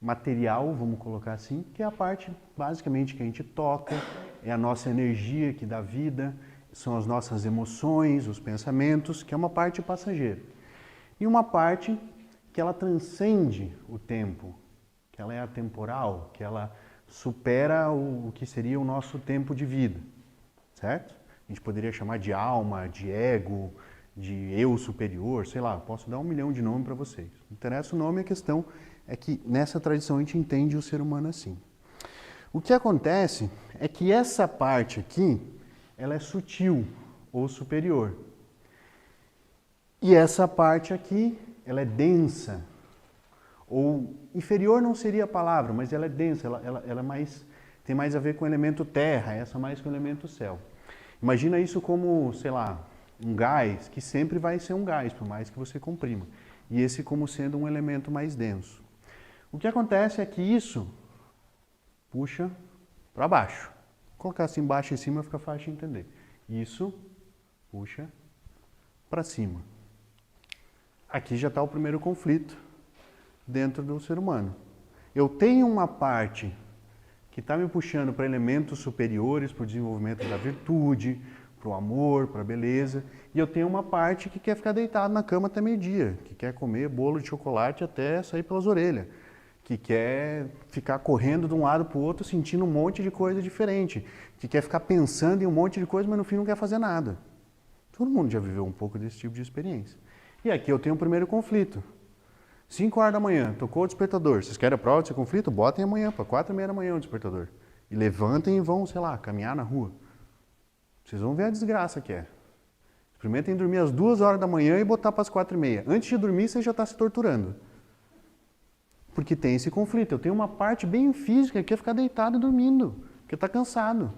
material, vamos colocar assim, que é a parte basicamente que a gente toca, é a nossa energia que dá vida, são as nossas emoções, os pensamentos, que é uma parte passageira. E uma parte que ela transcende o tempo, que ela é atemporal, que ela supera o que seria o nosso tempo de vida, certo? A gente poderia chamar de alma, de ego, de eu superior, sei lá, posso dar 1 milhão de nomes para vocês. Não interessa o nome, a questão é que nessa tradição a gente entende o ser humano assim. O que acontece é que essa parte aqui, ela é sutil ou superior. E essa parte aqui, ela é densa. Ou inferior não seria a palavra, mas ela é densa, ela é mais, tem mais a ver com o elemento terra, essa mais com o elemento céu. Imagina isso como, sei lá, um gás, que sempre vai ser um gás, por mais que você comprima. E esse como sendo um elemento mais denso. O que acontece é que isso puxa para baixo. Vou colocar assim embaixo e em cima fica fácil de entender. Isso puxa para cima. Aqui já está o primeiro conflito dentro do ser humano. Eu tenho uma parte que está me puxando para elementos superiores, para o desenvolvimento da virtude, para o amor, para a beleza, e eu tenho uma parte que quer ficar deitado na cama até meio-dia, que quer comer bolo de chocolate até sair pelas orelhas, que quer ficar correndo de um lado para o outro sentindo um monte de coisa diferente, que quer ficar pensando em um monte de coisa, mas no fim não quer fazer nada. Todo mundo já viveu um pouco desse tipo de experiência. E aqui eu tenho o primeiro conflito. 5 horas da manhã, tocou o despertador. Vocês querem a prova desse conflito? Botem amanhã, para 4h30 da manhã o despertador. E levantem e vão, sei lá, caminhar na rua. Vocês vão ver a desgraça que é. Experimentem dormir às 2 horas da manhã e botar para as 4h30. Antes de dormir, você já está se torturando. Porque tem esse conflito. Eu tenho uma parte bem física que é ficar deitado e dormindo, porque está cansado.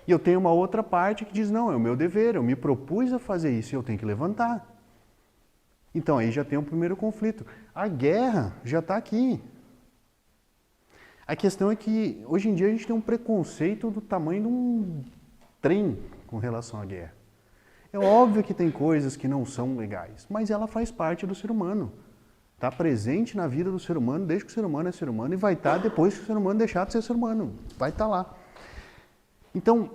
E eu tenho uma outra parte que diz, não, é o meu dever, eu me propus a fazer isso e eu tenho que levantar. Então aí já tem o primeiro conflito. A guerra já está aqui. A questão é que hoje em dia a gente tem um preconceito do tamanho de um trem com relação à guerra. É óbvio que tem coisas que não são legais, mas ela faz parte do ser humano. Está presente na vida do ser humano desde que o ser humano é ser humano e vai estar depois que o ser humano deixar de ser ser humano. Vai estar lá. Então,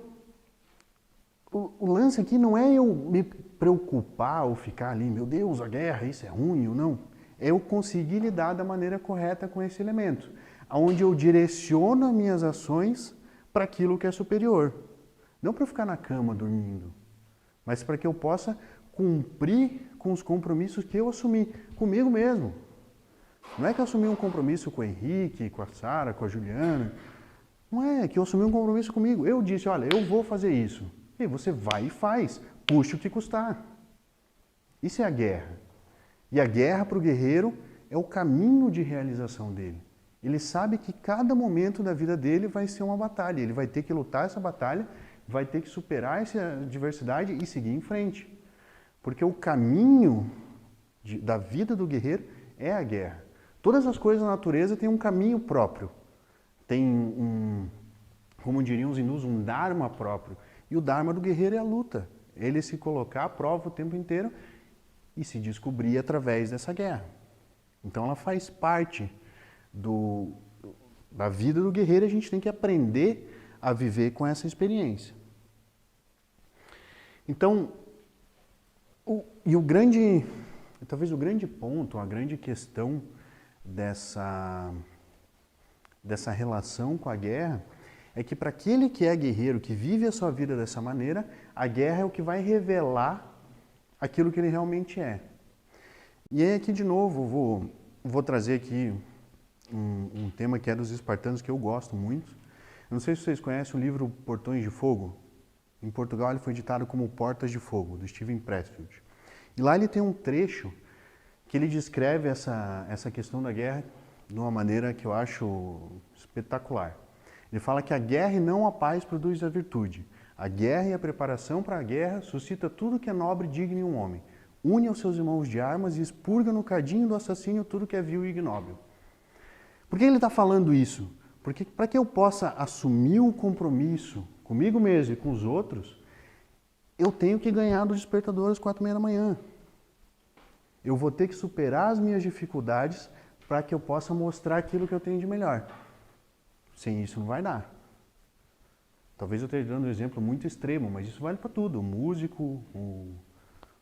o lance aqui não é eu me preocupar ou ficar ali, meu Deus, a guerra, isso é ruim ou não. É eu conseguir lidar da maneira correta com esse elemento, onde eu direciono as minhas ações para aquilo que é superior. Não para eu ficar na cama dormindo, mas para que eu possa cumprir com os compromissos que eu assumi comigo mesmo. Não é que eu assumi um compromisso com o Henrique, com a Sara, com a Juliana. Não é que eu assumi um compromisso comigo. Eu disse, olha, eu vou fazer isso. E você vai e faz, custe o que custar. Isso é a guerra. E a guerra para o guerreiro é o caminho de realização dele. Ele sabe que cada momento da vida dele vai ser uma batalha. Ele vai ter que lutar essa batalha, vai ter que superar essa adversidade e seguir em frente. Porque o caminho da vida do guerreiro é a guerra. Todas as coisas da natureza têm um caminho próprio. Tem como diriam os hindus, um dharma próprio. E o dharma do guerreiro é a luta. Ele se colocar à prova o tempo inteiro e se descobrir através dessa guerra. Então ela faz parte da vida do guerreiro e a gente tem que aprender a viver com essa experiência. Então, talvez o grande ponto, a grande questão dessa relação com a guerra é que para aquele que é guerreiro, que vive a sua vida dessa maneira, a guerra é o que vai revelar aquilo que ele realmente é. E aí aqui de novo, vou trazer aqui um tema que é dos espartanos que eu gosto muito. Eu não sei se vocês conhecem o livro Portões de Fogo. Em Portugal ele foi ditado como Portas de Fogo, do Steven Pressfield. E lá ele tem um trecho que ele descreve essa questão da guerra de uma maneira que eu acho espetacular. Ele fala que a guerra e não a paz produz a virtude. A guerra e a preparação para a guerra suscita tudo que é nobre e digno em um homem. Une aos seus irmãos de armas e expurga no cadinho do assassínio tudo que é vil e ignóbil. Por que ele está falando isso? Porque para que eu possa assumir o compromisso comigo mesmo e com os outros, eu tenho que ganhar do despertador às 4h30 da manhã. Eu vou ter que superar as minhas dificuldades para que eu possa mostrar aquilo que eu tenho de melhor. Sem isso não vai dar. Talvez eu esteja dando um exemplo muito extremo, mas isso vale para tudo. O músico, o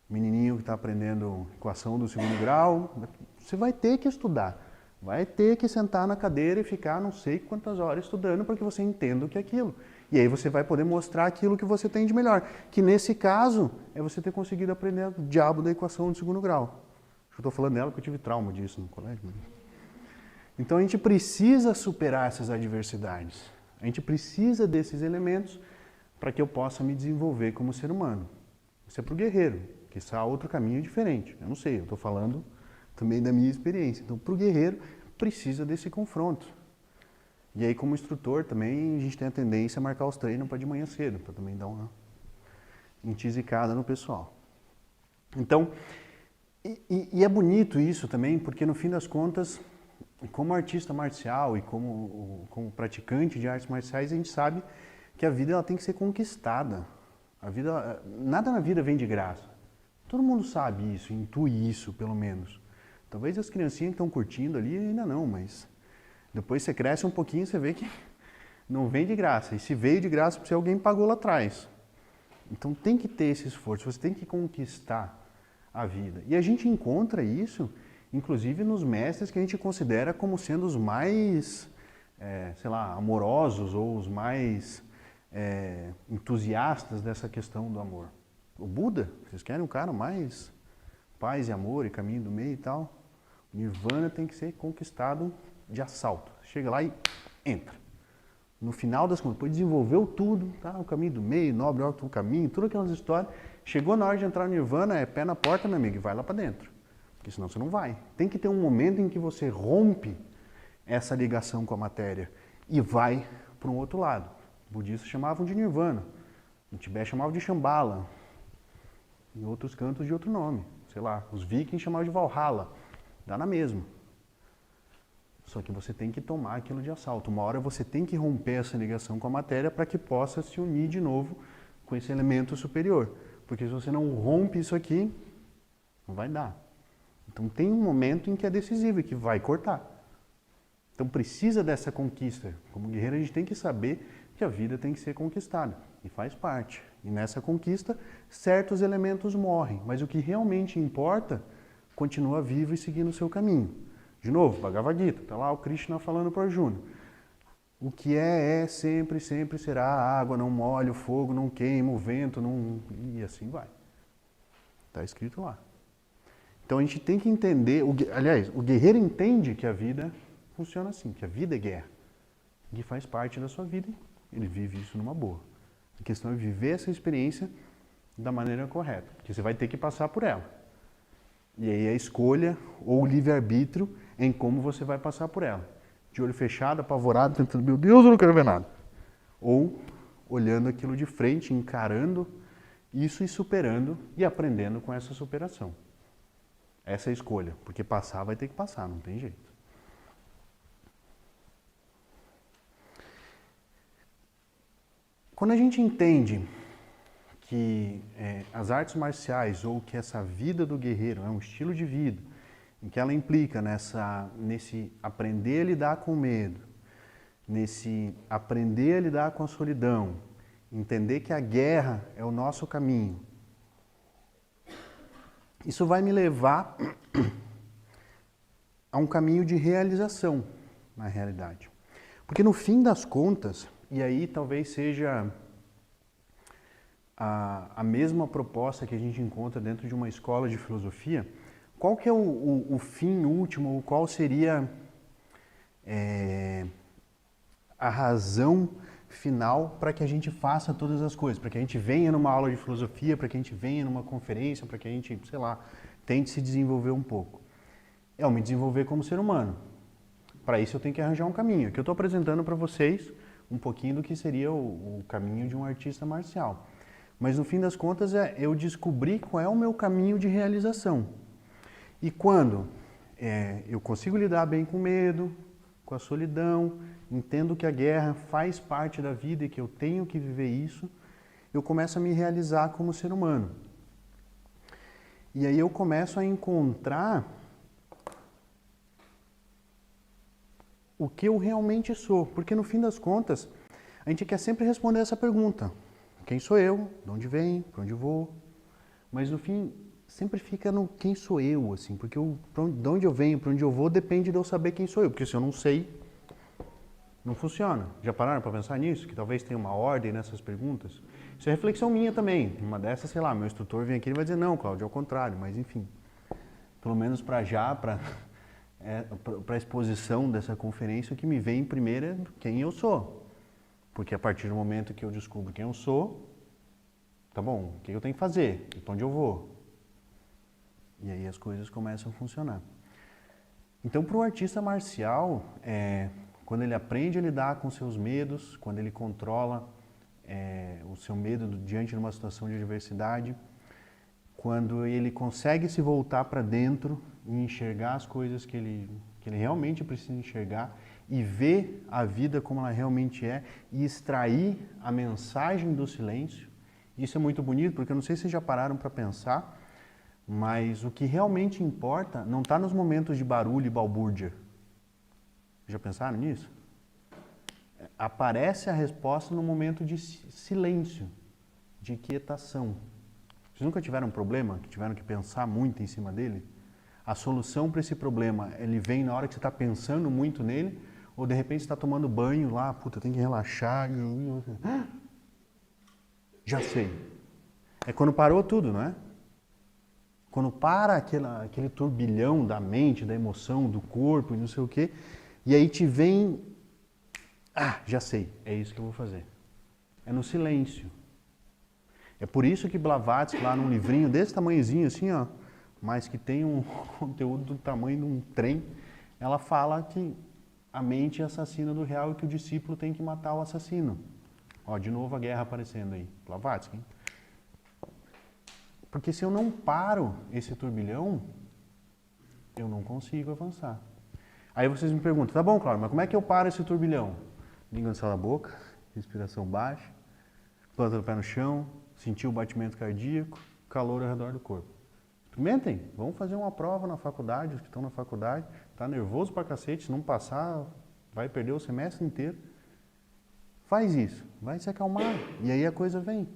menininho que está aprendendo equação do segundo grau, você vai ter que estudar. Vai ter que sentar na cadeira e ficar não sei quantas horas estudando para que você entenda o que é aquilo. E aí você vai poder mostrar aquilo que você tem de melhor. Que nesse caso é você ter conseguido aprender o diabo da equação do segundo grau. Eu estou falando dela porque eu tive trauma disso no colégio. Então a gente precisa superar essas adversidades. A gente precisa desses elementos para que eu possa me desenvolver como ser humano. Isso é para o guerreiro, que está outro caminho diferente. Eu não sei, eu estou falando também da minha experiência. Então, para o guerreiro, precisa desse confronto. E aí, como instrutor, também a gente tem a tendência a marcar os treinos para de manhã cedo, para também dar uma intisicada no pessoal. Então, e é bonito isso também, porque no fim das contas, como artista marcial e como praticante de artes marciais, a gente sabe que a vida ela tem que ser conquistada. Nada na vida vem de graça. Todo mundo sabe isso, intui isso, pelo menos. Talvez as criancinhas que estão curtindo ali ainda não, mas depois você cresce um pouquinho e você vê que não vem de graça. E se veio de graça, porque alguém pagou lá atrás. Então tem que ter esse esforço, você tem que conquistar a vida. E a gente encontra isso, inclusive nos mestres que a gente considera como sendo os mais, sei lá, amorosos ou os mais entusiastas dessa questão do amor. O Buda, vocês querem um cara mais paz e amor e caminho do meio e tal? Nirvana tem que ser conquistado de assalto. Chega lá e entra. No final das contas, depois desenvolveu tudo, tá? O caminho do meio, nobre, alto caminho, todas aquelas histórias. Chegou na hora de entrar no Nirvana, é pé na porta, meu amigo, e vai lá para dentro. Porque senão você não vai. Tem que ter um momento em que você rompe essa ligação com a matéria e vai para um outro lado. Os budistas chamavam de Nirvana. No Tibete chamavam de Shambhala. Em outros cantos de outro nome. Sei lá, os vikings chamavam de Valhalla. Dá na mesma. Só que você tem que tomar aquilo de assalto. Uma hora você tem que romper essa ligação com a matéria para que possa se unir de novo com esse elemento superior. Porque se você não rompe isso aqui, não vai dar. Então tem um momento em que é decisivo e que vai cortar. Então precisa dessa conquista. Como guerreiro a gente tem que saber que a vida tem que ser conquistada. E faz parte. E nessa conquista, certos elementos morrem. Mas o que realmente importa continua vivo e seguindo o seu caminho. De novo, Bhagavad Gita, está lá o Krishna falando para Arjuna. O que é, sempre, sempre será. A água não molha, o fogo não queima, o vento não... E assim vai. Está escrito lá. Então a gente tem que entender, aliás, o guerreiro entende que a vida funciona assim, que a vida é guerra. Que faz parte da sua vida, ele vive isso numa boa. A questão é viver essa experiência da maneira correta, porque você vai ter que passar por ela. E aí a escolha ou o livre-arbítrio em como você vai passar por ela. De olho fechado, apavorado, tentando, meu Deus, eu não quero ver nada. Ou olhando aquilo de frente, encarando isso e superando e aprendendo com essa superação. Essa é a escolha, porque passar vai ter que passar, não tem jeito. Quando a gente entende que as artes marciais ou que essa vida do guerreiro é um estilo de vida, em que ela implica nesse aprender a lidar com o medo, nesse aprender a lidar com a solidão, entender que a guerra é o nosso caminho, isso vai me levar a um caminho de realização, na realidade. Porque no fim das contas, e aí talvez seja a mesma proposta que a gente encontra dentro de uma escola de filosofia, qual que é o fim último, ou qual seria a razão final para que a gente faça todas as coisas, para que a gente venha numa aula de filosofia, para que a gente venha numa conferência, para que a gente, sei lá, tente se desenvolver um pouco. É eu me desenvolver como ser humano. Para isso eu tenho que arranjar um caminho. Aqui eu estou apresentando para vocês um pouquinho do que seria o caminho de um artista marcial. Mas no fim das contas é eu descobrir qual é o meu caminho de realização. E quando eu consigo lidar bem com o medo, com a solidão, entendo que a guerra faz parte da vida e que eu tenho que viver isso, eu começo a me realizar como ser humano. E aí eu começo a encontrar o que eu realmente sou. Porque no fim das contas, a gente quer sempre responder essa pergunta. Quem sou eu? De onde venho? Para onde vou? Mas no fim, sempre fica no quem sou eu, assim, porque de onde eu venho, para onde eu vou, depende de eu saber quem sou eu. Porque se eu não sei, não funciona. Já pararam para pensar nisso? Que talvez tenha uma ordem nessas perguntas? Isso é reflexão minha também. Uma dessas, sei lá, meu instrutor vem aqui e vai dizer, não, Cláudio, é o contrário. Mas enfim, pelo menos para a exposição dessa conferência, o que me vem primeiro é quem eu sou. Porque a partir do momento que eu descubro quem eu sou, tá bom, o que eu tenho que fazer? Para onde eu vou? E aí as coisas começam a funcionar. Então, para o artista marcial, quando ele aprende a lidar com seus medos, quando ele controla o seu medo diante de uma situação de adversidade, quando ele consegue se voltar para dentro e enxergar as coisas que ele realmente precisa enxergar e ver a vida como ela realmente é e extrair a mensagem do silêncio. Isso é muito bonito, porque eu não sei se vocês já pararam para pensar, mas o que realmente importa não está nos momentos de barulho e balbúrdia. Já pensaram nisso? Aparece a resposta no momento de silêncio, de quietação. Vocês nunca tiveram um problema, que tiveram que pensar muito em cima dele? A solução para esse problema, ele vem na hora que você está pensando muito nele, ou de repente você está tomando banho lá, puta, eu tenho que relaxar. Já sei. É quando parou tudo, não é? Quando para aquele turbilhão da mente, da emoção, do corpo e não sei o quê, e aí te vem, já sei, é isso que eu vou fazer. É no silêncio. É por isso que Blavatsky, lá num livrinho desse tamanhozinho assim, ó, mas que tem um conteúdo do tamanho de um trem, ela fala que a mente é assassina do real e que o discípulo tem que matar o assassino. Ó, de novo a guerra aparecendo aí. Blavatsky, hein? Porque se eu não paro esse turbilhão, eu não consigo avançar. Aí vocês me perguntam, tá bom, Cláudio, mas como é que eu paro esse turbilhão? Língua na boca, respiração baixa, planta do pé no chão, sentir o batimento cardíaco, calor ao redor do corpo. Experimentem, vamos fazer uma prova na faculdade, os que estão na faculdade, tá nervoso pra cacete, se não passar, vai perder o semestre inteiro. Faz isso, vai se acalmar, e aí a coisa vem.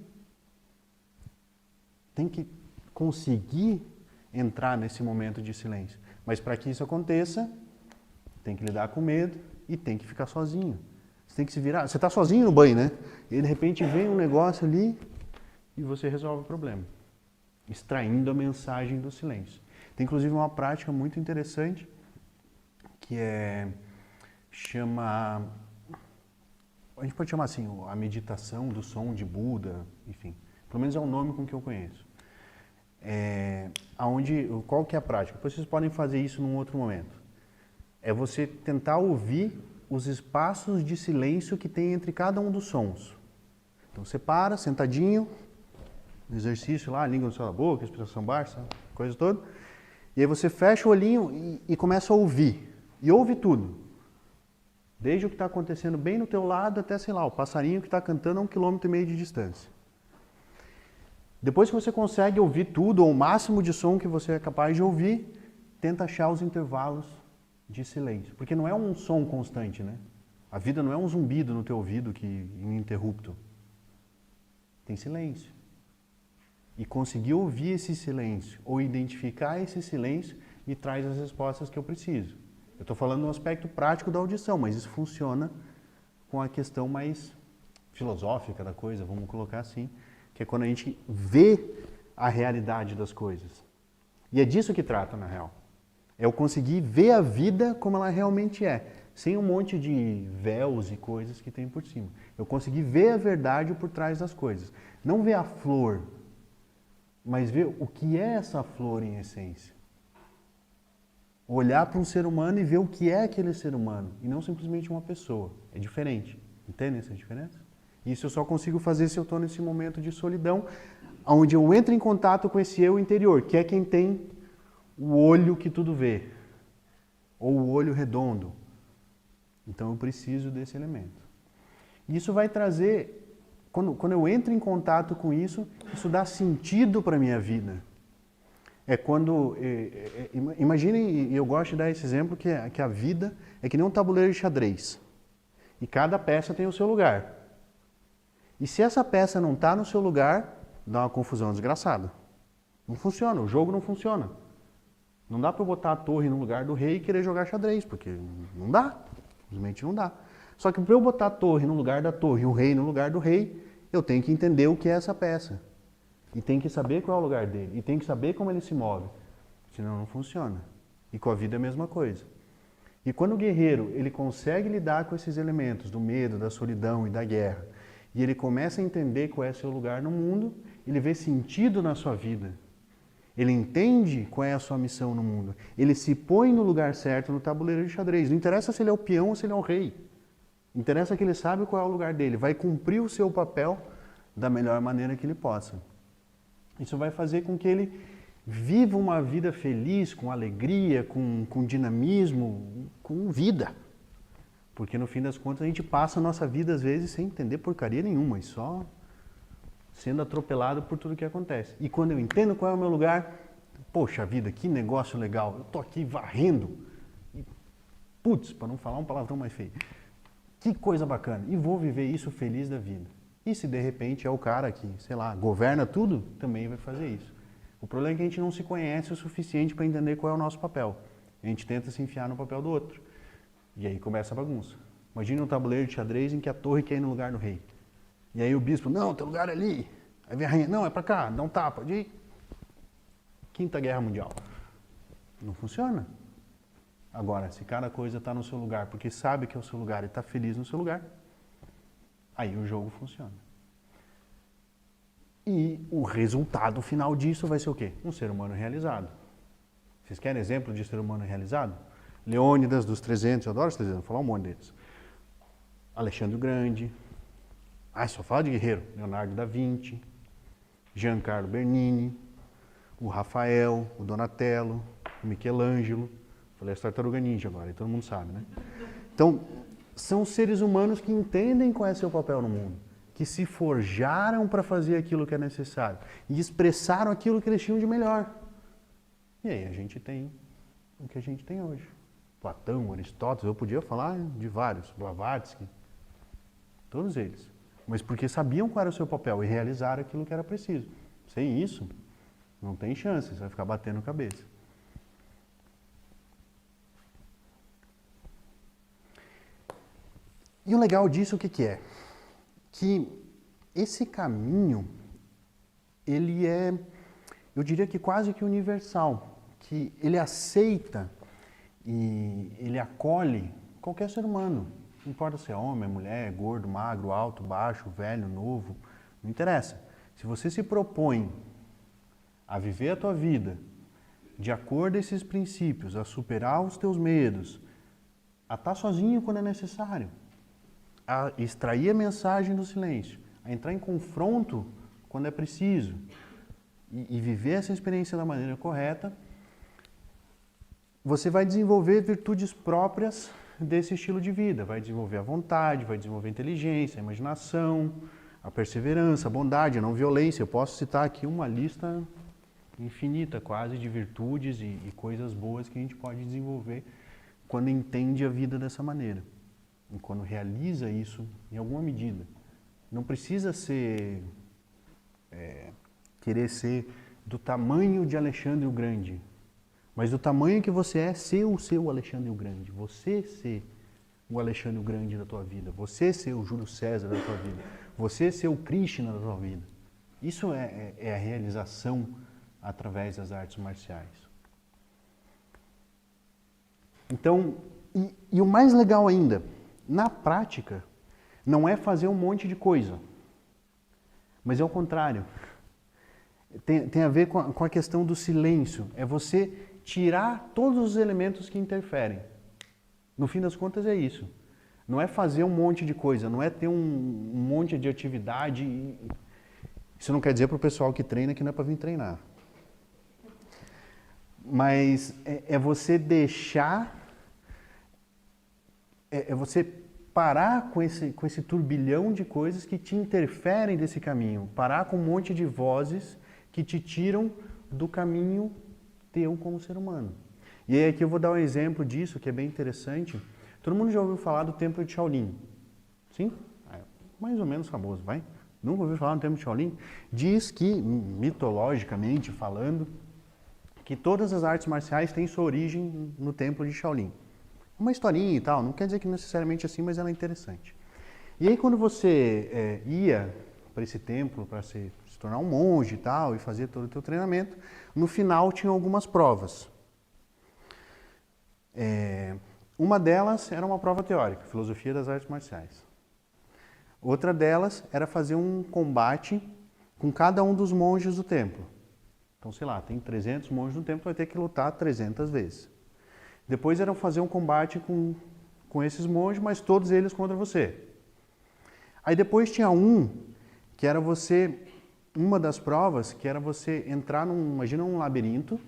Tem que conseguir entrar nesse momento de silêncio. Mas para que isso aconteça, tem que lidar com medo e tem que ficar sozinho. Você tem que se virar. Você está sozinho no banho, né? E de repente vem um negócio ali e você resolve o problema. Extraindo a mensagem do silêncio. Tem inclusive uma prática muito interessante que chama... A gente pode chamar assim, a meditação do som de Buda, enfim. Pelo menos é o nome com que eu conheço. Qual que é a prática? Depois vocês podem fazer isso num outro momento. É você tentar ouvir os espaços de silêncio que tem entre cada um dos sons. Então você para, sentadinho, no exercício lá, língua no céu da boca, respiração baixa, coisa toda. E aí você fecha o olhinho e começa a ouvir. E ouve tudo. Desde o que está acontecendo bem no teu lado até, sei lá, o passarinho que está cantando a 1,5 km de distância. Depois que você consegue ouvir tudo, ou o máximo de som que você é capaz de ouvir, tenta achar os intervalos de silêncio. Porque não é um som constante, né? A vida não é um zumbido no teu ouvido ininterrupto. Tem silêncio. E conseguir ouvir esse silêncio, ou identificar esse silêncio, me traz as respostas que eu preciso. Eu estou falando no aspecto prático da audição, mas isso funciona com a questão mais filosófica da coisa, vamos colocar assim, que é quando a gente vê a realidade das coisas. E é disso que trata, na real. É eu conseguir ver a vida como ela realmente é, sem um monte de véus e coisas que tem por cima. Eu conseguir ver a verdade por trás das coisas. Não ver a flor, mas ver o que é essa flor em essência. Olhar para um ser humano e ver o que é aquele ser humano, e não simplesmente uma pessoa. É diferente. Entende essa diferença? Isso eu só consigo fazer se eu estou nesse momento de solidão, onde eu entro em contato com esse eu interior, que é quem tem o olho que tudo vê, ou o olho redondo. Então eu preciso desse elemento. Isso vai trazer, quando eu entro em contato com isso, isso dá sentido para a minha vida. É quando, imaginem, e eu gosto de dar esse exemplo, que a vida é que nem um tabuleiro de xadrez. E cada peça tem o seu lugar. E se essa peça não está no seu lugar, dá uma confusão desgraçada. Não funciona, o jogo não funciona. Não dá para eu botar a torre no lugar do rei e querer jogar xadrez, porque não dá, simplesmente não dá. Só que para eu botar a torre no lugar da torre e o rei no lugar do rei, eu tenho que entender o que é essa peça. E tem que saber qual é o lugar dele, e tem que saber como ele se move. Senão não funciona. E com a vida é a mesma coisa. E quando o guerreiro ele consegue lidar com esses elementos do medo, da solidão e da guerra, e ele começa a entender qual é seu lugar no mundo, ele vê sentido na sua vida. Ele entende qual é a sua missão no mundo. Ele se põe no lugar certo no tabuleiro de xadrez. Não interessa se ele é o peão ou se ele é o rei. Interessa que ele sabe qual é o lugar dele. Vai cumprir o seu papel da melhor maneira que ele possa. Isso vai fazer com que ele viva uma vida feliz, com alegria, com dinamismo, com vida. Porque no fim das contas a gente passa a nossa vida às vezes sem entender porcaria nenhuma, e só sendo atropelado por tudo que acontece. E quando eu entendo qual é o meu lugar, poxa vida, que negócio legal, eu tô aqui varrendo, e, putz, para não falar um palavrão mais feio, que coisa bacana, e vou viver isso feliz da vida. E se de repente é o cara que, sei lá, governa tudo, também vai fazer isso. O problema é que a gente não se conhece o suficiente para entender qual é o nosso papel. A gente tenta se enfiar no papel do outro. E aí começa a bagunça. Imagina um tabuleiro de xadrez em que a torre quer ir no lugar do rei. E aí o bispo, não, teu lugar é ali. Aí vem a rainha, não, é pra cá, dá um tapa. E aí, Quinta Guerra Mundial. Não funciona. Agora, se cada coisa está no seu lugar, porque sabe que é o seu lugar e está feliz no seu lugar, aí o jogo funciona. E o resultado final disso vai ser o quê? Um ser humano realizado. Vocês querem exemplo de ser humano realizado? Leônidas dos 300, eu adoro os 300, vou falar um monte deles. Alexandre o Grande. Só fala de guerreiro. Leonardo da Vinci, Giancarlo Bernini, o Rafael, o Donatello, o Michelangelo. Falei as Tartaruga Ninja agora, e todo mundo sabe, né? Então, são seres humanos que entendem qual é seu papel no mundo, que se forjaram para fazer aquilo que é necessário e expressaram aquilo que eles tinham de melhor. E aí a gente tem o que a gente tem hoje. Platão, Aristóteles, eu podia falar de vários, Blavatsky, todos eles. Mas porque sabiam qual era o seu papel e realizaram aquilo que era preciso. Sem isso, não tem chance, você vai ficar batendo cabeça. E o legal disso o que é? Que esse caminho, ele é, eu diria que quase que universal, que ele aceita e ele acolhe qualquer ser humano. Não importa se é homem, mulher, gordo, magro, alto, baixo, velho, novo, não interessa. Se você se propõe a viver a tua vida de acordo com esses princípios, a superar os teus medos, a estar sozinho quando é necessário, a extrair a mensagem do silêncio, a entrar em confronto quando é preciso e viver essa experiência da maneira correta, você vai desenvolver virtudes próprias desse estilo de vida. Vai desenvolver a vontade, vai desenvolver a inteligência, a imaginação, a perseverança, a bondade, a não violência. Eu posso citar aqui uma lista infinita quase de virtudes e coisas boas que a gente pode desenvolver quando entende a vida dessa maneira. E quando realiza isso em alguma medida. Não precisa ser, querer ser do tamanho de Alexandre o Grande, mas do tamanho que você é, ser o seu Alexandre o Grande. Você ser o Alexandre o Grande da tua vida. Você ser o Júlio César da tua vida. Você ser o Krishna da tua vida. Isso é a realização através das artes marciais. Então, e o mais legal ainda, na prática, não é fazer um monte de coisa, mas é o contrário. Tem a ver com a questão do silêncio. É você tirar todos os elementos que interferem. No fim das contas é isso. Não é fazer um monte de coisa, não é ter um monte de atividade. Isso não quer dizer para o pessoal que treina que não é para vir treinar. Mas é você deixar, é você parar com esse turbilhão de coisas que te interferem desse caminho. Parar com um monte de vozes que te tiram do caminho teu como ser humano. E aí aqui eu vou dar um exemplo disso, que é bem interessante. Todo mundo já ouviu falar do Templo de Shaolin? Sim? É mais ou menos famoso, vai? Nunca ouviu falar no Templo de Shaolin? Diz que, mitologicamente falando, que todas as artes marciais têm sua origem no Templo de Shaolin. Uma historinha e tal, não quer dizer que necessariamente assim, mas ela é interessante. E aí quando você ia para esse templo para se tornar um monge e tal, e fazer todo o teu treinamento, no final tinha algumas provas. Uma delas era uma prova teórica, filosofia das artes marciais. Outra delas era fazer um combate com cada um dos monges do templo. Então, sei lá, tem 300 monges no templo, vai ter que lutar 300 vezes. Depois era fazer um combate com esses monges, mas todos eles contra você. Aí depois tinha que era uma das provas, que era você entrar imagina um labirinto,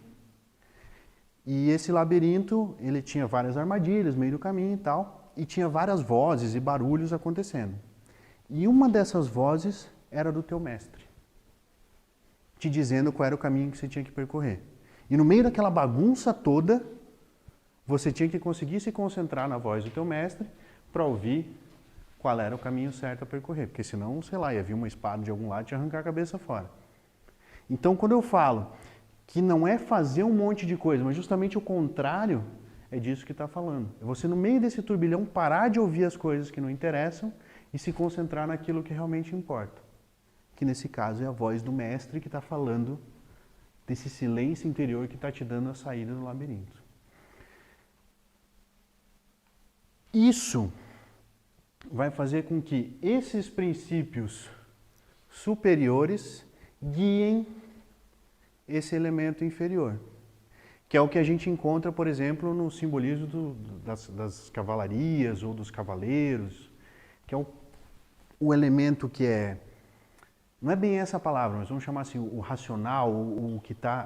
e esse labirinto, ele tinha várias armadilhas no meio do caminho e tal, e tinha várias vozes e barulhos acontecendo. E uma dessas vozes era do teu mestre, te dizendo qual era o caminho que você tinha que percorrer. E no meio daquela bagunça toda, você tinha que conseguir se concentrar na voz do teu mestre para ouvir qual era o caminho certo a percorrer. Porque senão, sei lá, ia vir uma espada de algum lado e te arrancar a cabeça fora. Então, quando eu falo que não é fazer um monte de coisa, mas justamente o contrário, é disso que está falando. É você, no meio desse turbilhão, parar de ouvir as coisas que não interessam e se concentrar naquilo que realmente importa. Que nesse caso é a voz do mestre que está falando desse silêncio interior que está te dando a saída do labirinto. Isso vai fazer com que esses princípios superiores guiem esse elemento inferior, que é o que a gente encontra, por exemplo, no simbolismo das cavalarias ou dos cavaleiros, que é o elemento não é bem essa palavra, mas vamos chamar assim, o racional, o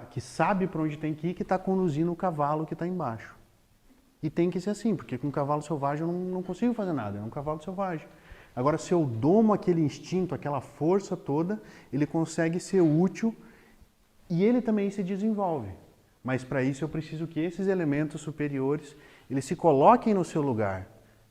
que sabe para onde tem que ir, que está conduzindo o cavalo que está embaixo. E tem que ser assim, porque com um cavalo selvagem eu não consigo fazer nada, é um cavalo selvagem. Agora, se eu domo aquele instinto, aquela força toda, ele consegue ser útil e ele também se desenvolve. Mas para isso eu preciso que esses elementos superiores, eles se coloquem no seu lugar,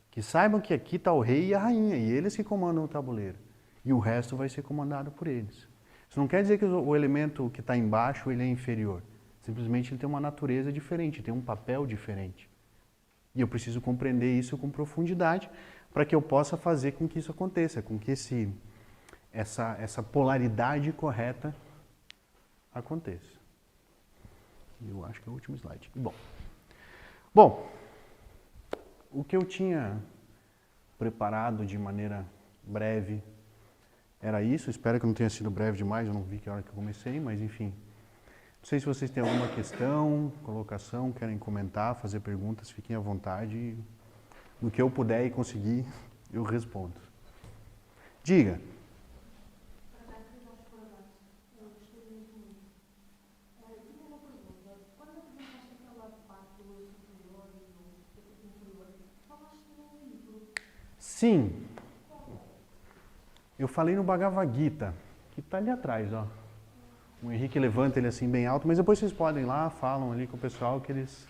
que saibam que aqui está o rei e a rainha, e eles que comandam o tabuleiro. E o resto vai ser comandado por eles. Isso não quer dizer que o elemento que está embaixo ele é inferior. Simplesmente ele tem uma natureza diferente, tem um papel diferente. E eu preciso compreender isso com profundidade para que eu possa fazer com que isso aconteça, com que essa polaridade correta aconteça. Eu acho que é o último slide. Bom, o que eu tinha preparado de maneira breve era isso. Espero que não tenha sido breve demais, eu não vi que hora que eu comecei, mas enfim. Não sei se vocês têm alguma questão, colocação, querem comentar, fazer perguntas, fiquem à vontade. No que eu puder e conseguir, eu respondo. Diga. Sim. Eu falei no Bhagavad Gita, que está ali atrás, ó. O Henrique levanta ele assim bem alto, mas depois vocês podem ir lá, falam ali com o pessoal que eles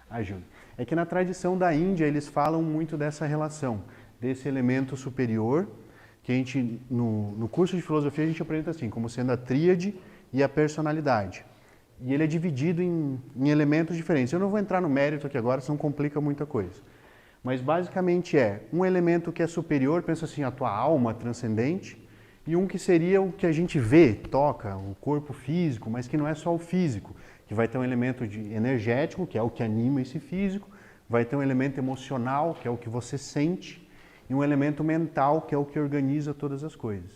ajudam. É que na tradição da Índia eles falam muito dessa relação, desse elemento superior, que a gente, no curso de filosofia a gente apresenta assim, como sendo a tríade e a personalidade. E ele é dividido em elementos diferentes. Eu não vou entrar no mérito aqui agora, senão complica muita coisa. Mas basicamente é um elemento que é superior, pensa assim, a tua alma transcendente, e um que seria o que a gente vê, toca, o corpo físico, mas que não é só o físico, que vai ter um elemento energético, que é o que anima esse físico, vai ter um elemento emocional, que é o que você sente, e um elemento mental, que é o que organiza todas as coisas.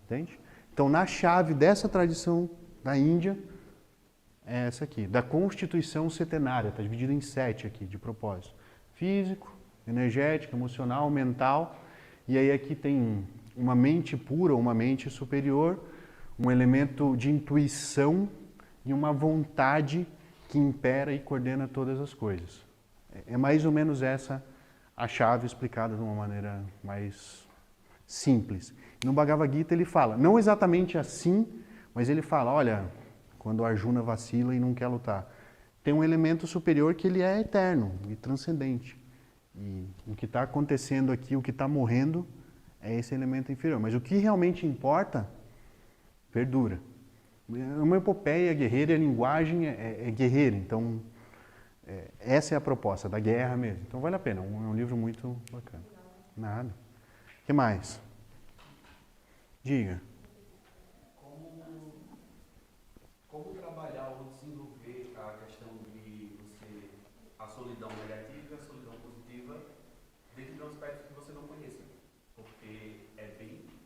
Entende? Então, na chave dessa tradição da Índia, é essa aqui, da Constituição Setenária, está dividida em 7 aqui, de propósito. Físico, energético, emocional, mental, e aí aqui tem uma mente pura, uma mente superior, um elemento de intuição e uma vontade que impera e coordena todas as coisas. É mais ou menos essa a chave explicada de uma maneira mais simples. No Bhagavad Gita ele fala, não exatamente assim, mas ele fala, olha, quando o Arjuna vacila e não quer lutar, tem um elemento superior que ele é eterno e transcendente. E o que está acontecendo aqui, o que está morrendo, é esse elemento inferior. Mas o que realmente importa, perdura. Uma epopeia guerreira, a linguagem é guerreira, então essa é a proposta, da guerra mesmo. Então vale a pena, é um livro muito bacana. Nada. O que mais? Diga. Como trabalhar ou desenvolver a questão de você, a solidão negativa e a solidão positiva dentro de um aspecto que você não conheça? Porque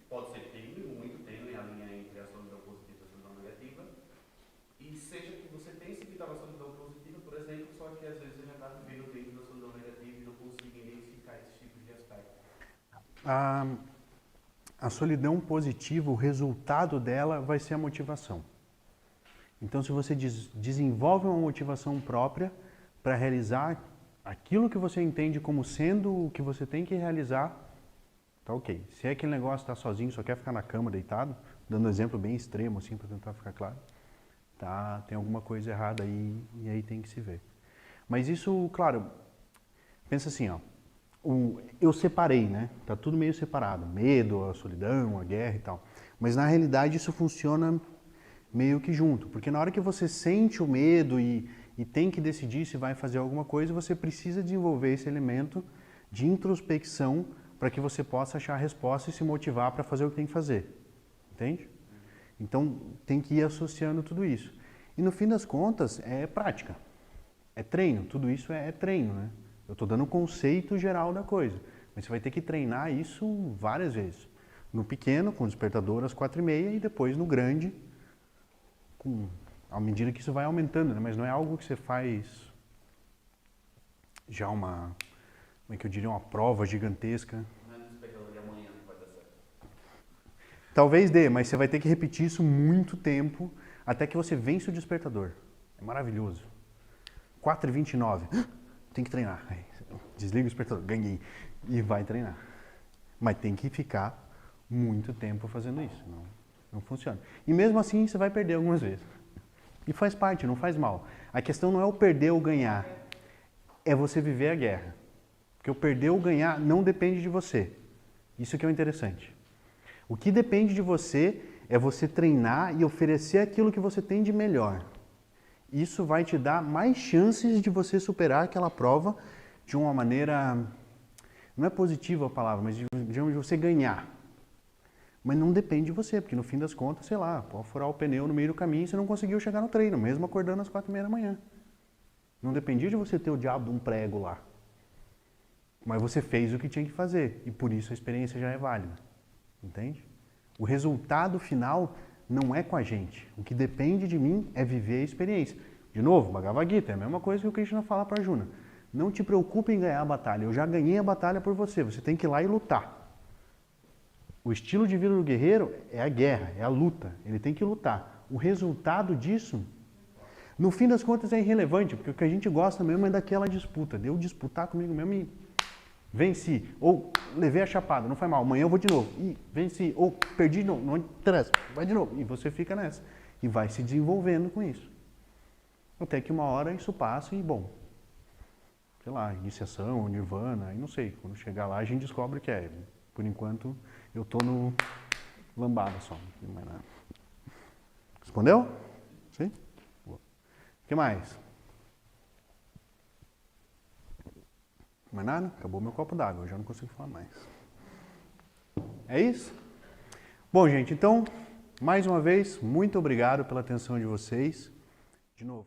pode ser tênue, muito tênue a linha entre a solidão positiva e a solidão negativa, e seja que você pense que está na solidão positiva, por exemplo, só que às vezes você já está vivendo dentro da solidão negativa e não consegue identificar esses tipos de aspectos. A solidão positiva, o resultado dela vai ser a motivação. Então, se você desenvolve uma motivação própria para realizar aquilo que você entende como sendo o que você tem que realizar, tá ok. Se é aquele negócio tá sozinho, só quer ficar na cama deitado, dando um exemplo bem extremo assim para tentar ficar claro, tá, tem alguma coisa errada aí e aí tem que se ver. Mas isso, claro, pensa assim, ó, eu separei, né? Tá tudo meio separado, medo, a solidão, a guerra e tal. Mas na realidade isso funciona meio que junto, porque na hora que você sente o medo e tem que decidir se vai fazer alguma coisa, você precisa desenvolver esse elemento de introspecção para que você possa achar a resposta e se motivar para fazer o que tem que fazer, entende? Então tem que ir associando tudo isso. E no fim das contas é prática, é treino, tudo isso é treino, né? Eu estou dando um conceito geral da coisa, mas você vai ter que treinar isso várias vezes. No pequeno, com o despertador às 4h30 e depois no grande, à medida que isso vai aumentando, né? Mas não é algo que você faz já como é que eu diria, uma prova gigantesca. Não é no despertador de amanhã que vai dar certo. Talvez dê, mas você vai ter que repetir isso muito tempo até que você vence o despertador. É maravilhoso. 4h29, tem que treinar. Aí, desliga o despertador, ganhei. E vai treinar. Mas tem que ficar muito tempo fazendo isso. Não funciona. E mesmo assim você vai perder algumas vezes. E faz parte, não faz mal. A questão não é o perder ou ganhar, é você viver a guerra. Porque o perder ou ganhar não depende de você. Isso que é o interessante. O que depende de você é você treinar e oferecer aquilo que você tem de melhor. Isso vai te dar mais chances de você superar aquela prova de uma maneira, não é positiva a palavra, mas de você ganhar. Mas não depende de você, porque no fim das contas, sei lá, pode furar o pneu no meio do caminho e você não conseguiu chegar no treino, mesmo acordando às 4h30 da manhã. Não dependia de você ter o diabo de um prego lá. Mas você fez o que tinha que fazer e por isso a experiência já é válida. Entende? O resultado final não é com a gente. O que depende de mim é viver a experiência. De novo, Bhagavad Gita, é a mesma coisa que o Krishna fala para Arjuna. Não te preocupe em ganhar a batalha, eu já ganhei a batalha por você, você tem que ir lá e lutar. O estilo de vida do guerreiro é a guerra, é a luta. Ele tem que lutar. O resultado disso, no fim das contas, é irrelevante, porque o que a gente gosta mesmo é daquela disputa. De eu disputar comigo mesmo e venci. Ou levei a chapada, não foi mal, amanhã eu vou de novo. E venci. Ou perdi de novo, não interessa, vai de novo. E você fica nessa. E vai se desenvolvendo com isso. Até que uma hora isso passa e, bom, sei lá, iniciação, nirvana, e não sei. Quando chegar lá a gente descobre que é. Por enquanto, eu tô no lambada só, não mais nada. Respondeu? Sim? Boa. O que mais? Mais nada? Acabou meu copo d'água, eu já não consigo falar mais. É isso? Bom, gente, então, mais uma vez, muito obrigado pela atenção de vocês. De novo.